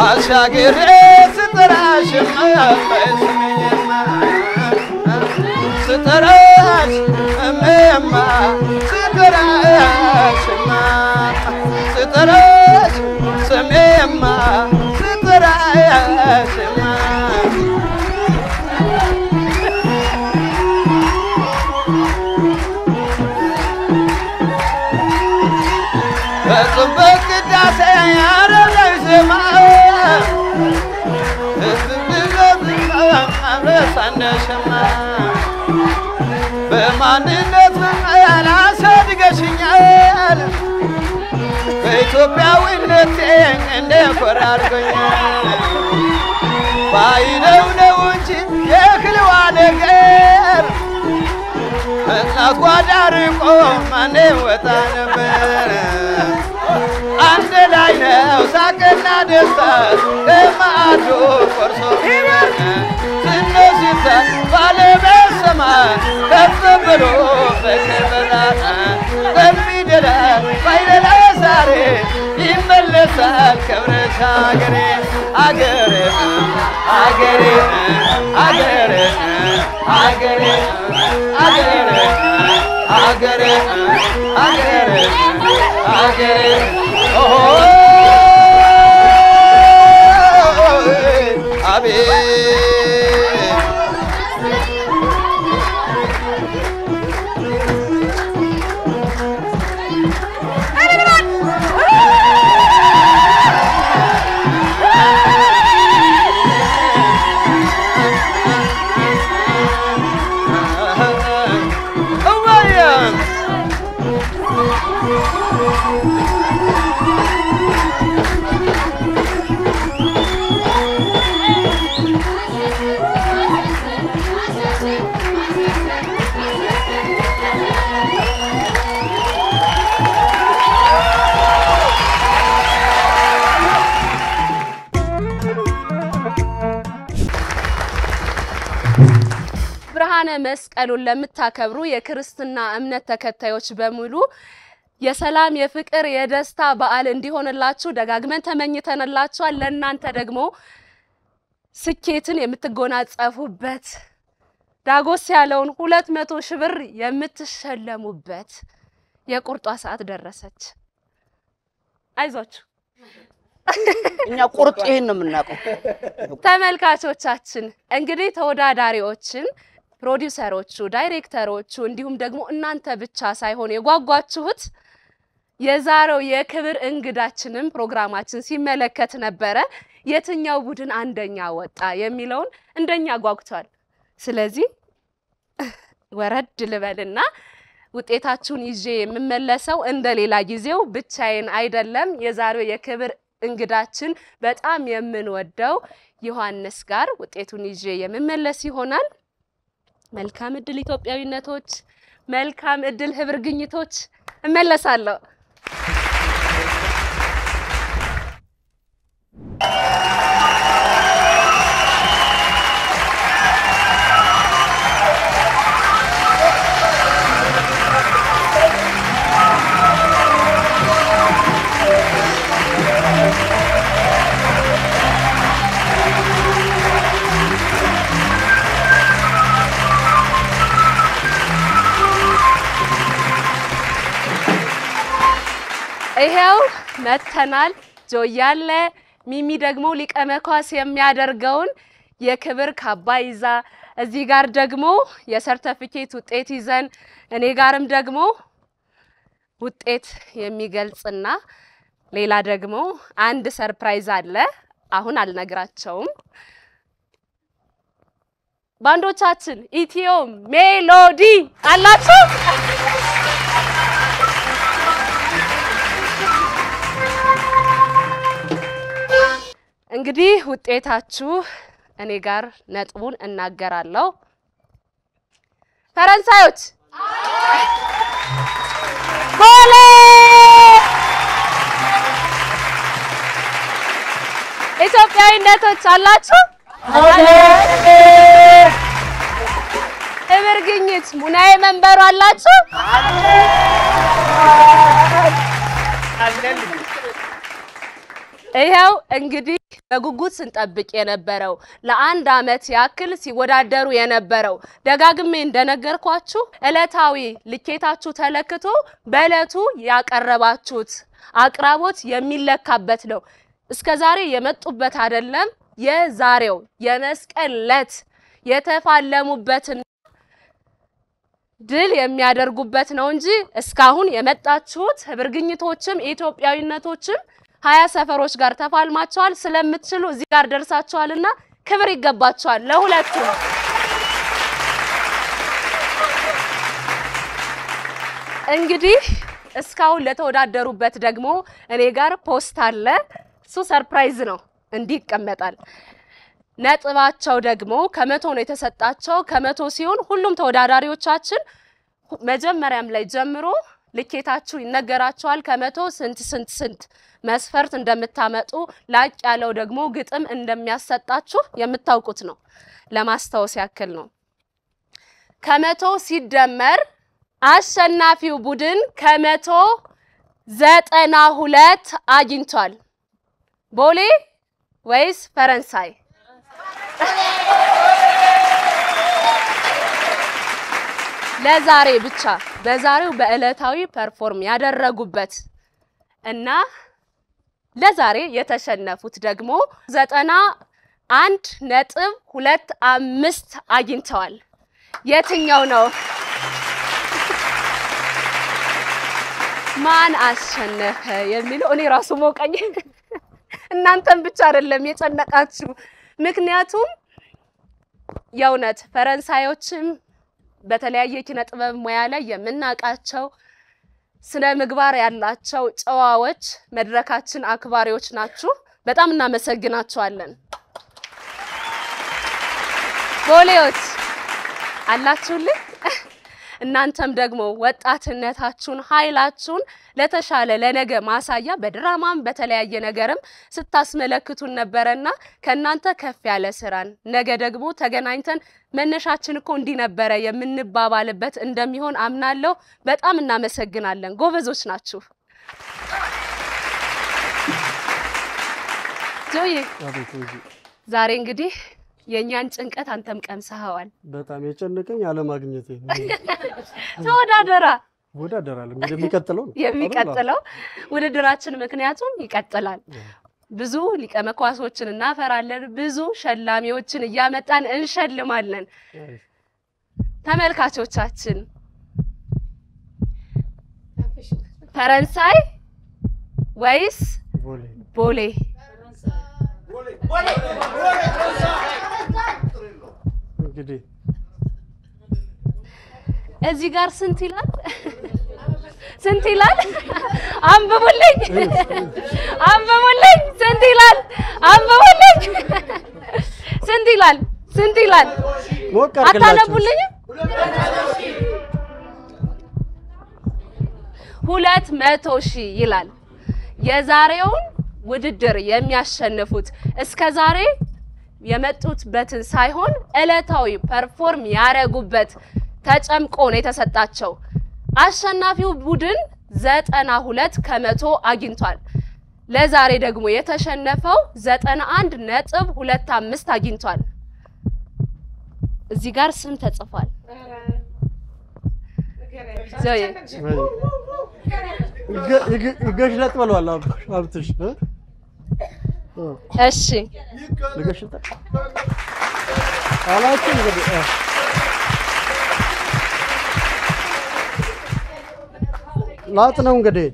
አሻገሬ ስጠራሽማ በስሜማ ስጠራሽ እሜማ ስጠራሽማ ስጠራሽ ስሜማ ስጠራሽማ በጽበት ቅዳሴ ያረለይ ዜማ ሳነሸማ በማንነት አላሳድገሽኛል በኢትዮጵያዊነቴ እንደኮራ አድርጎኛል ባይነው ነው እንጂ የክልዋ ነገር እናት ጓዳ ርቆ ማን ወጣ ነበር አንድ ላይ ነው ሳቅና ደስታ ከማዕዱ ቆርሶ ስነሲተ ባለበሰማ ከፍ ብሎ በከበራ በሚደላ ባይደላ ዛሬ ይመለሳል ክብረሽ አገሬ አገሬ አገሬ አገሬ አገሬ አገሬ አገሬ አገሬ አገሬ ኦሆ አቤት ብርሃነ መስቀሉን ለምታከብሩ የክርስትና እምነት ተከታዮች በሙሉ የሰላም የፍቅር የደስታ በዓል እንዲሆንላችሁ ደጋግመን ተመኝተንላችኋል። ለእናንተ ደግሞ ስኬትን የምትጎናጸፉበት ዳጎስ ያለውን 200 ሺህ ብር የምትሸለሙበት የቁርጧ ሰዓት ደረሰች። አይዟችሁ እኛ ቁርጥ ይሄን ነው የምናውቀው። ተመልካቾቻችን እንግዲህ ተወዳዳሪዎችን ፕሮዲውሰሮቹ፣ ዳይሬክተሮቹ እንዲሁም ደግሞ እናንተ ብቻ ሳይሆን የጓጓችሁት የዛሬው የክብር እንግዳችንም ፕሮግራማችን ሲመለከት ነበረ። የትኛው ቡድን አንደኛ ወጣ የሚለውን እንደኛ ጓጉቷል። ስለዚህ ወረድ ልበልና ውጤታችሁን ይዤ የምመለሰው እንደሌላ ጊዜው ብቻዬን አይደለም። የዛሬው የክብር እንግዳችን በጣም የምንወደው ዮሐንስ ጋር ውጤቱን ይዤ የምመለስ ይሆናል። መልካም እድል ኢትዮጵያዊነቶች፣ መልካም እድል ህብር ግኝቶች። እመለሳለሁ። ይሄው መተናል። ጆያለ ሚሚ ደግሞ ሊቀመኳስ የሚያደርገውን የክብር ካባ ይዛ፣ እዚህ ጋር ደግሞ የሰርቲፊኬት ውጤት ይዘን፣ እኔ ጋርም ደግሞ ውጤት የሚገልጽና ሌላ ደግሞ አንድ ሰርፕራይዝ አለ። አሁን አልነግራቸውም። ባንዶቻችን ኢትዮ ሜሎዲ አላችሁ? እንግዲህ ውጤታችሁ እኔ ጋር ነጥቡን እናገራለሁ። ፈረንሳዮች ጎሌ! ኢትዮጵያዊነቶች አላችሁ? ህብር ግኝት ሙናዬ መንበሩ አላችሁ? ይሄው እንግዲህ በጉጉት ስንጠብቅ የነበረው ለአንድ አመት ያክል ሲወዳደሩ የነበረው ደጋግሜ እንደነገርኳችሁ ዕለታዊ ልኬታችሁ ተለክቶ በእለቱ ያቀረባችሁት አቅራቦት የሚለካበት ነው። እስከዛሬ የመጡበት አይደለም፣ የዛሬው የመስቀል ዕለት የተፋለሙበትን ድል የሚያደርጉበት ነው እንጂ እስካሁን የመጣችሁት ህብር ግኝቶችም ኢትዮጵያዊነቶችም 20 ሰፈሮች ጋር ተፋልማቸዋል። ስለምትችሉ እዚህ ጋር ደርሳችኋልና ክብር ይገባችኋል ለሁለቱም። እንግዲህ እስካሁን ለተወዳደሩበት ደግሞ እኔ ጋር ፖስት አለ። እሱ ሰርፕራይዝ ነው፣ እንዲህ ይቀመጣል። ነጥባቸው ደግሞ ከመቶ ነው የተሰጣቸው። ከመቶ ሲሆን ሁሉም ተወዳዳሪዎቻችን መጀመሪያም ላይ ጀምሮ ልኬታችሁ ይነገራቸዋል። ከመቶ ስንት መስፈርት እንደምታመጡ ላቅ ያለው ደግሞ ግጥም እንደሚያሰጣችሁ የምታውቁት ነው። ለማስታወስ ያክል ነው። ከመቶ ሲደመር አሸናፊው ቡድን ከመቶ 92 አግኝቷል። ቦሌ ወይስ ፈረንሳይ? ለዛሬ ብቻ በዛሬው በእለታዊ ፐርፎርም ያደረጉበት እና ለዛሬ የተሸነፉት ደግሞ 91.25 አግኝተዋል። የትኛው ነው? ማን አሸነፈ የሚለው እኔ ራሱ ሞቀኝ። እናንተም ብቻ አይደለም የጨነቃችሁ። ምክንያቱም የእውነት ፈረንሳዮችም በተለያየ ኪነ ጥበብ ሙያ ላይ የምናቃቸው ስነ ምግባር ያላቸው ጨዋዎች መድረካችን አክባሪዎች ናችሁ። በጣም እናመሰግናችኋለን። ቦሌዎች አላችሁልኝ። እናንተም ደግሞ ወጣትነታችሁን ኃይላችሁን ለተሻለ ለነገ ማሳያ በድራማም በተለያየ ነገርም ስታስመለክቱን ነበረና ከናንተ ከፍ ያለ ስራን ነገ ደግሞ ተገናኝተን መነሻችን እኮ እንዲህ ነበረ የምንባባልበት እንደሚሆን አምናለሁ። በጣም እናመሰግናለን። ጎበዞች ናችሁ። ጆይ ዛሬ እንግዲህ የኛን ጭንቀት አንተም ቀምሰኸዋል። በጣም የጨነቀኝ አለማግኘቴ ተወዳደራለህ። እንግዲህ የሚቀጥለው ውድድራችን ምክንያቱም ይቀጥላል። ብዙ ሊቀ መኳሶችን እናፈራለን፣ ብዙ ሸላሚዎችን እያመጣን እንሸልማለን። ተመልካቾቻችን ፈረንሳይ ወይስ ቦሌ? እንግዲህ እዚህ ጋር ስንት ይላል? ስንት ይላል? አንብቡልኝ አንብቡልኝ። ስንት ይላል? አንብቡልኝ። ስንት ይላል? ስንት ይላል? አታነቡልኝ? 200,000 ይላል። የዛሬውን ውድድር የሚያሸንፉት እስከዛሬ የመጡበትን ሳይሆን ዕለታዊ ፐርፎርም ያረጉበት ተጨምቆ ነው የተሰጣቸው። አሸናፊው ቡድን 92% አግኝቷል። ለዛሬ ደግሞ የተሸነፈው 91.25 አግኝቷል። እዚህ ጋር ስም ተጽፏል። ዘይ ይገሽለጥ ብለዋል አብትሽ። እሺ ይገሽለጥ አላችሁ እንግዲህ ላጥ ነው እንግዲህ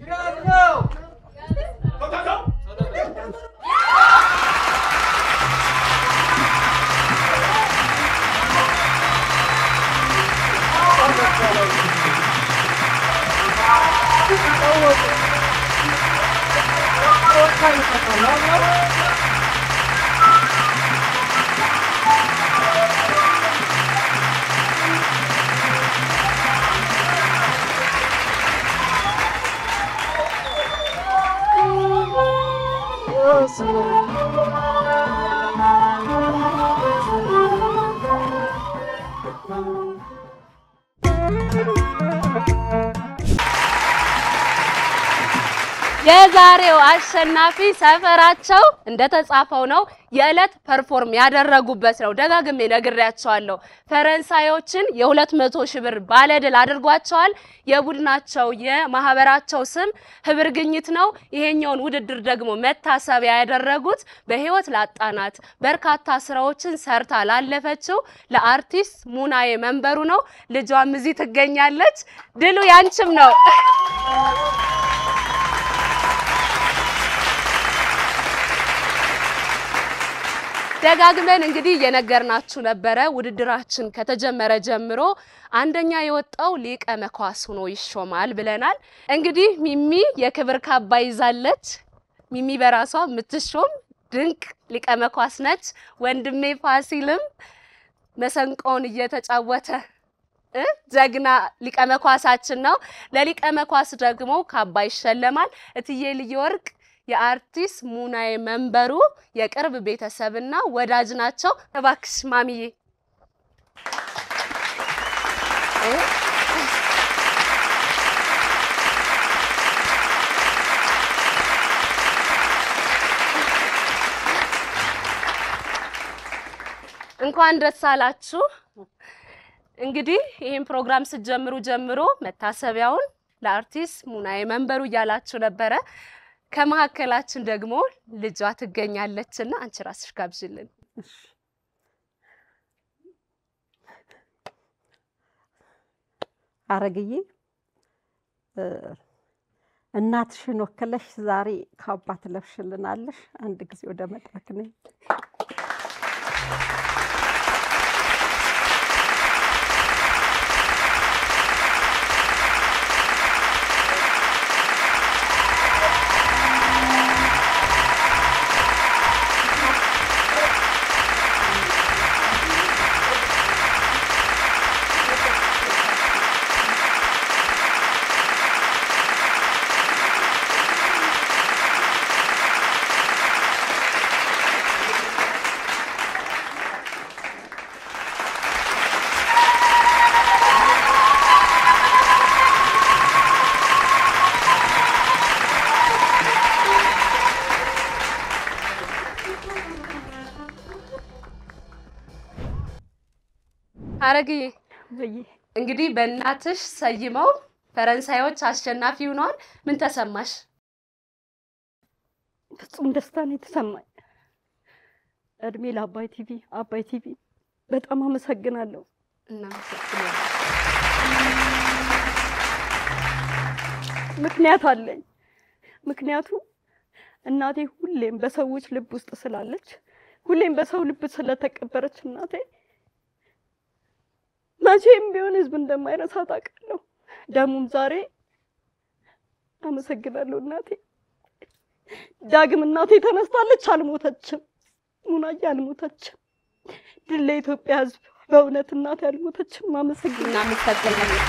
የዛሬው አሸናፊ ሰፈራቸው እንደተጻፈው ነው። የዕለት ፐርፎርም ያደረጉበት ነው። ደጋግሜ ነግሬያቸዋለሁ። ፈረንሳዮችን የ200,000 ብር ባለድል አድርጓቸዋል። የቡድናቸው የማህበራቸው ስም ህብር ግኝት ነው። ይሄኛውን ውድድር ደግሞ መታሰቢያ ያደረጉት በህይወት ላጣናት በርካታ ስራዎችን ሰርታ ላለፈችው ለአርቲስት ሙናዬ መንበሩ ነው። ልጇም እዚህ ትገኛለች። ድሉ ያንቺም ነው። ደጋግመን እንግዲህ የነገርናችሁ ነበረ። ውድድራችን ከተጀመረ ጀምሮ አንደኛ የወጣው ሊቀ መኳስ ሆኖ ይሾማል ብለናል። እንግዲህ ሚሚ የክብር ካባ ይዛለች። ሚሚ በራሷ የምትሾም ድንቅ ሊቀ መኳስ ነች። ወንድሜ ፋሲልም መሰንቆን እየተጫወተ ጀግና ሊቀ መኳሳችን ነው። ለሊቀ መኳስ ደግሞ ካባ ይሸለማል። እትዬ ልየወርቅ የአርቲስት ሙናዬ መንበሩ የቅርብ ቤተሰብና ወዳጅ ናቸው። እባክሽ ማሚዬ እንኳን ደስ አላችሁ። እንግዲህ ይሄን ፕሮግራም ስትጀምሩ ጀምሮ መታሰቢያውን ለአርቲስት ሙናዬ መንበሩ እያላችሁ ነበረ። ከመሀከላችን ደግሞ ልጇ ትገኛለችና አንቺ ራስሽ ጋብዥልን። አረግዬ እናትሽን ወከለሽ ዛሬ ካባ ትለብሽልናለሽ። አንድ ጊዜ ወደ መድረክ ነኝ። አረግዬ እንግዲህ በእናትሽ ሰይመው ፈረንሳዮች አሸናፊ ሆነዋል። ምን ተሰማሽ? ፍጹም ደስታ ነው የተሰማኝ። እድሜ ለአባይ ቲቪ። አባይ ቲቪ በጣም አመሰግናለሁ። እናመሰግናለን። ምክንያት አለኝ። ምክንያቱ እናቴ ሁሌም በሰዎች ልብ ውስጥ ስላለች፣ ሁሌም በሰው ልብ ስለተቀበረች እናቴ መቼም ቢሆን ህዝብ እንደማይረሳት አውቃለሁ። ደሙም ዛሬ አመሰግናለሁ እናቴ። ዳግም እናቴ ተነስታለች፣ አልሞተችም። ሙናዬ አልሞተችም። ድል ለኢትዮጵያ ህዝብ። በእውነት እናቴ አልሞተችም። እናመሰግናለን።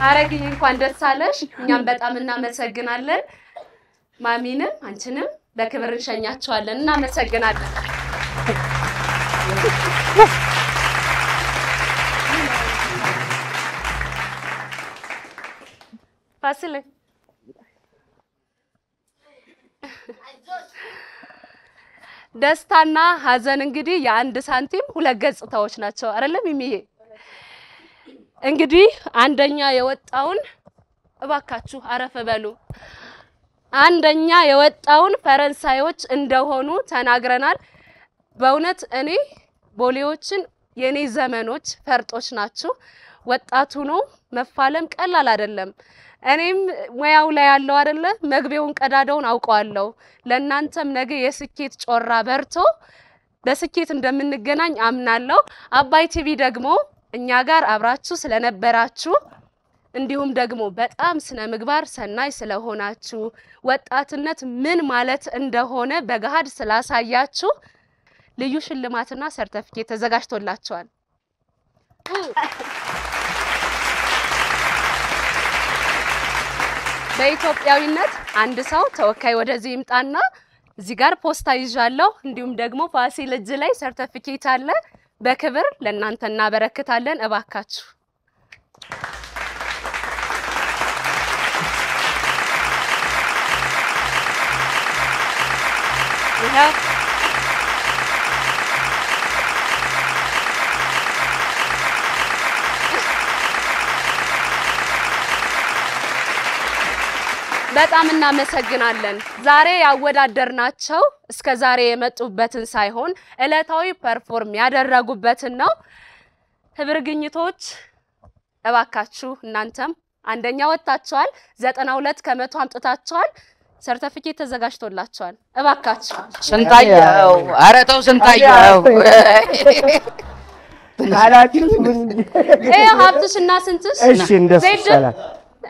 አረግዬ እንኳን ደስ አለሽ። እኛም በጣም እናመሰግናለን። ማሚንም አንቺንም በክብር እንሸኛቸዋለን። እናመሰግናለን። ፋሲል ደስታና ሀዘን እንግዲህ የአንድ ሳንቲም ሁለት ገጽታዎች ናቸው አይደለም? የሚዬ እንግዲህ አንደኛ የወጣውን እባካችሁ አረፈ በሉ። አንደኛ የወጣውን ፈረንሳዮች እንደሆኑ ተናግረናል። በእውነት እኔ ቦሌዎችን የኔ ዘመኖች ፈርጦች ናችሁ። ወጣቱ ነው መፋለም ቀላል አይደለም። እኔም ሙያው ላይ ያለው አይደለ መግቢያውን ቀዳዳውን አውቀዋለሁ። ለእናንተም ነገ የስኬት ጮራ በርቶ በስኬት እንደምንገናኝ አምናለሁ። አባይ ቲቪ ደግሞ እኛ ጋር አብራችሁ ስለነበራችሁ እንዲሁም ደግሞ በጣም ስነ ምግባር ሰናይ ስለሆናችሁ ወጣትነት ምን ማለት እንደሆነ በገሃድ ስላሳያችሁ ልዩ ሽልማትና ሰርተፊኬት ተዘጋጅቶላችኋል። በኢትዮጵያዊነት አንድ ሰው ተወካይ ወደዚህ ይምጣና እዚህ ጋር ፖስታ ይዣለሁ። እንዲሁም ደግሞ ፋሲል እጅ ላይ ሰርተፊኬት አለ። በክብር ለእናንተ እናበረክታለን። እባካችሁ ይሄ በጣም እናመሰግናለን። ዛሬ ያወዳደርናቸው እስከ ዛሬ የመጡበትን ሳይሆን ዕለታዊ ፐርፎርም ያደረጉበትን ነው። ህብር ግኝቶች እባካችሁ እናንተም አንደኛ ወጣችኋል። 92 ከመቶ አምጥታችኋል። ሰርተፊኬት ተዘጋጅቶላችኋል። እባካችሁ ስንታየው ኧረ ተው ስንታየው ካላችሁ ሀብትሽና ስንትሽ እሺ እንደሱ ይሻላል።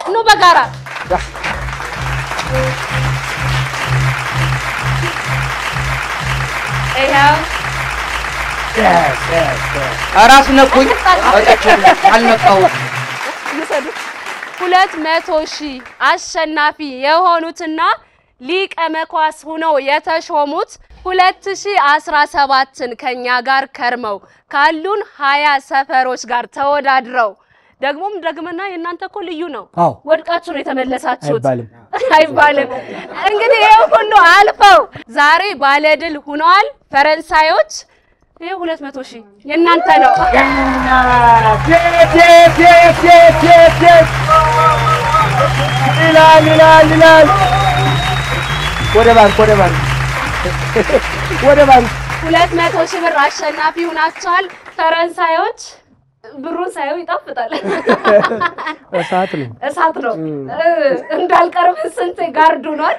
ኑ በጋራ ራስ ነኩኝ አልነካሁም። 200,000 አሸናፊ የሆኑትና ሊቀ መኳስ ሆነው የተሾሙት 2017ን ከኛ ጋር ከርመው ካሉን 20 ሰፈሮች ጋር ተወዳድረው ደግሞም ደግመና የእናንተ እኮ ልዩ ነው። ወድቃችሁ ነው የተመለሳችሁት አይባልም። እንግዲህ ይሄ ሁሉ አልፈው ዛሬ ባለድል ሆነዋል ፈረንሳዮች። ይሄ 200,000 የእናንተ ነው። ይላል ወደ ባንክ 200,000 ብር አሸናፊ ሆናችኋል ፈረንሳዮች። ብሩን ሳይው ይጣፍጣል። እሳት ነው እንዳልቀርብ ስንት ጋርዱ ነው።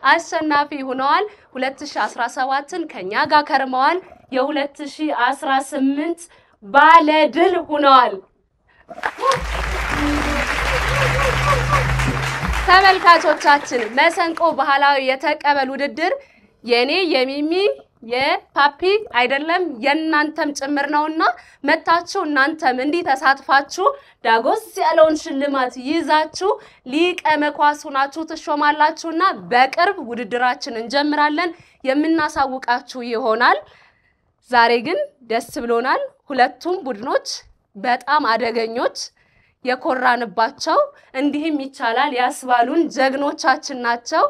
አሸናፊ ሆነዋል። 2017ን ከኛ ጋር ከርመዋል። የ2018 ባለድል ሆነዋል። ተመልካቾቻችን መሰንቆ ባህላዊ የተቀበል ውድድር የኔ የሚሚ የፓፒ አይደለም የናንተም ጭምር ነውና መታችሁ እናንተም እንዲህ ተሳትፋችሁ ዳጎስ ያለውን ሽልማት ይዛችሁ ሊቀ መኳስ ሆናችሁ ተሾማላችሁና በቅርብ ውድድራችንን እንጀምራለን የምናሳውቃችሁ ይሆናል። ዛሬ ግን ደስ ብሎናል። ሁለቱም ቡድኖች በጣም አደገኞች የኮራንባቸው እንዲህም ይቻላል ያስባሉን ጀግኖቻችን ናቸው።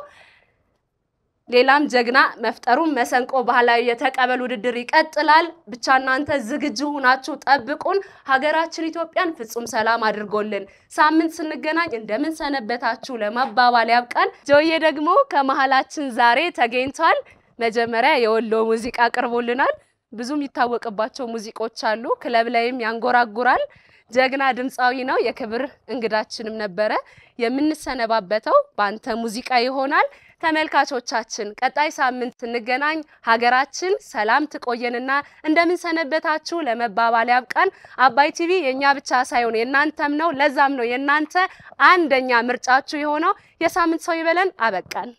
ሌላም ጀግና መፍጠሩን መሰንቆ ባህላዊ የተቀበል ውድድር ይቀጥላል። ብቻ እናንተ ዝግጁ ሆናችሁ ጠብቁን። ሀገራችን ኢትዮጵያን ፍጹም ሰላም አድርጎልን ሳምንት ስንገናኝ እንደምን ሰነበታችሁ ለማባባል ያብቃን። ጆዬ ደግሞ ከመሃላችን ዛሬ ተገኝቷል። መጀመሪያ የወሎ ሙዚቃ አቅርቦልናል። ብዙ የሚታወቅባቸው ሙዚቆች አሉ። ክለብ ላይም ያንጎራጉራል። ጀግና ድምጻዊ ነው። የክብር እንግዳችንም ነበረ። የምንሰነባበተው ባንተ ሙዚቃ ይሆናል። ተመልካቾቻችን ቀጣይ ሳምንት እንገናኝ። ሀገራችን ሰላም ትቆየንና እንደምን ሰነበታችሁ ለመባባል ያብቃን። አባይ ቲቪ የኛ ብቻ ሳይሆን የናንተም ነው። ለዛም ነው የናንተ አንደኛ ምርጫችሁ የሆነው። የሳምንት ሰው ይበለን። አበቃን።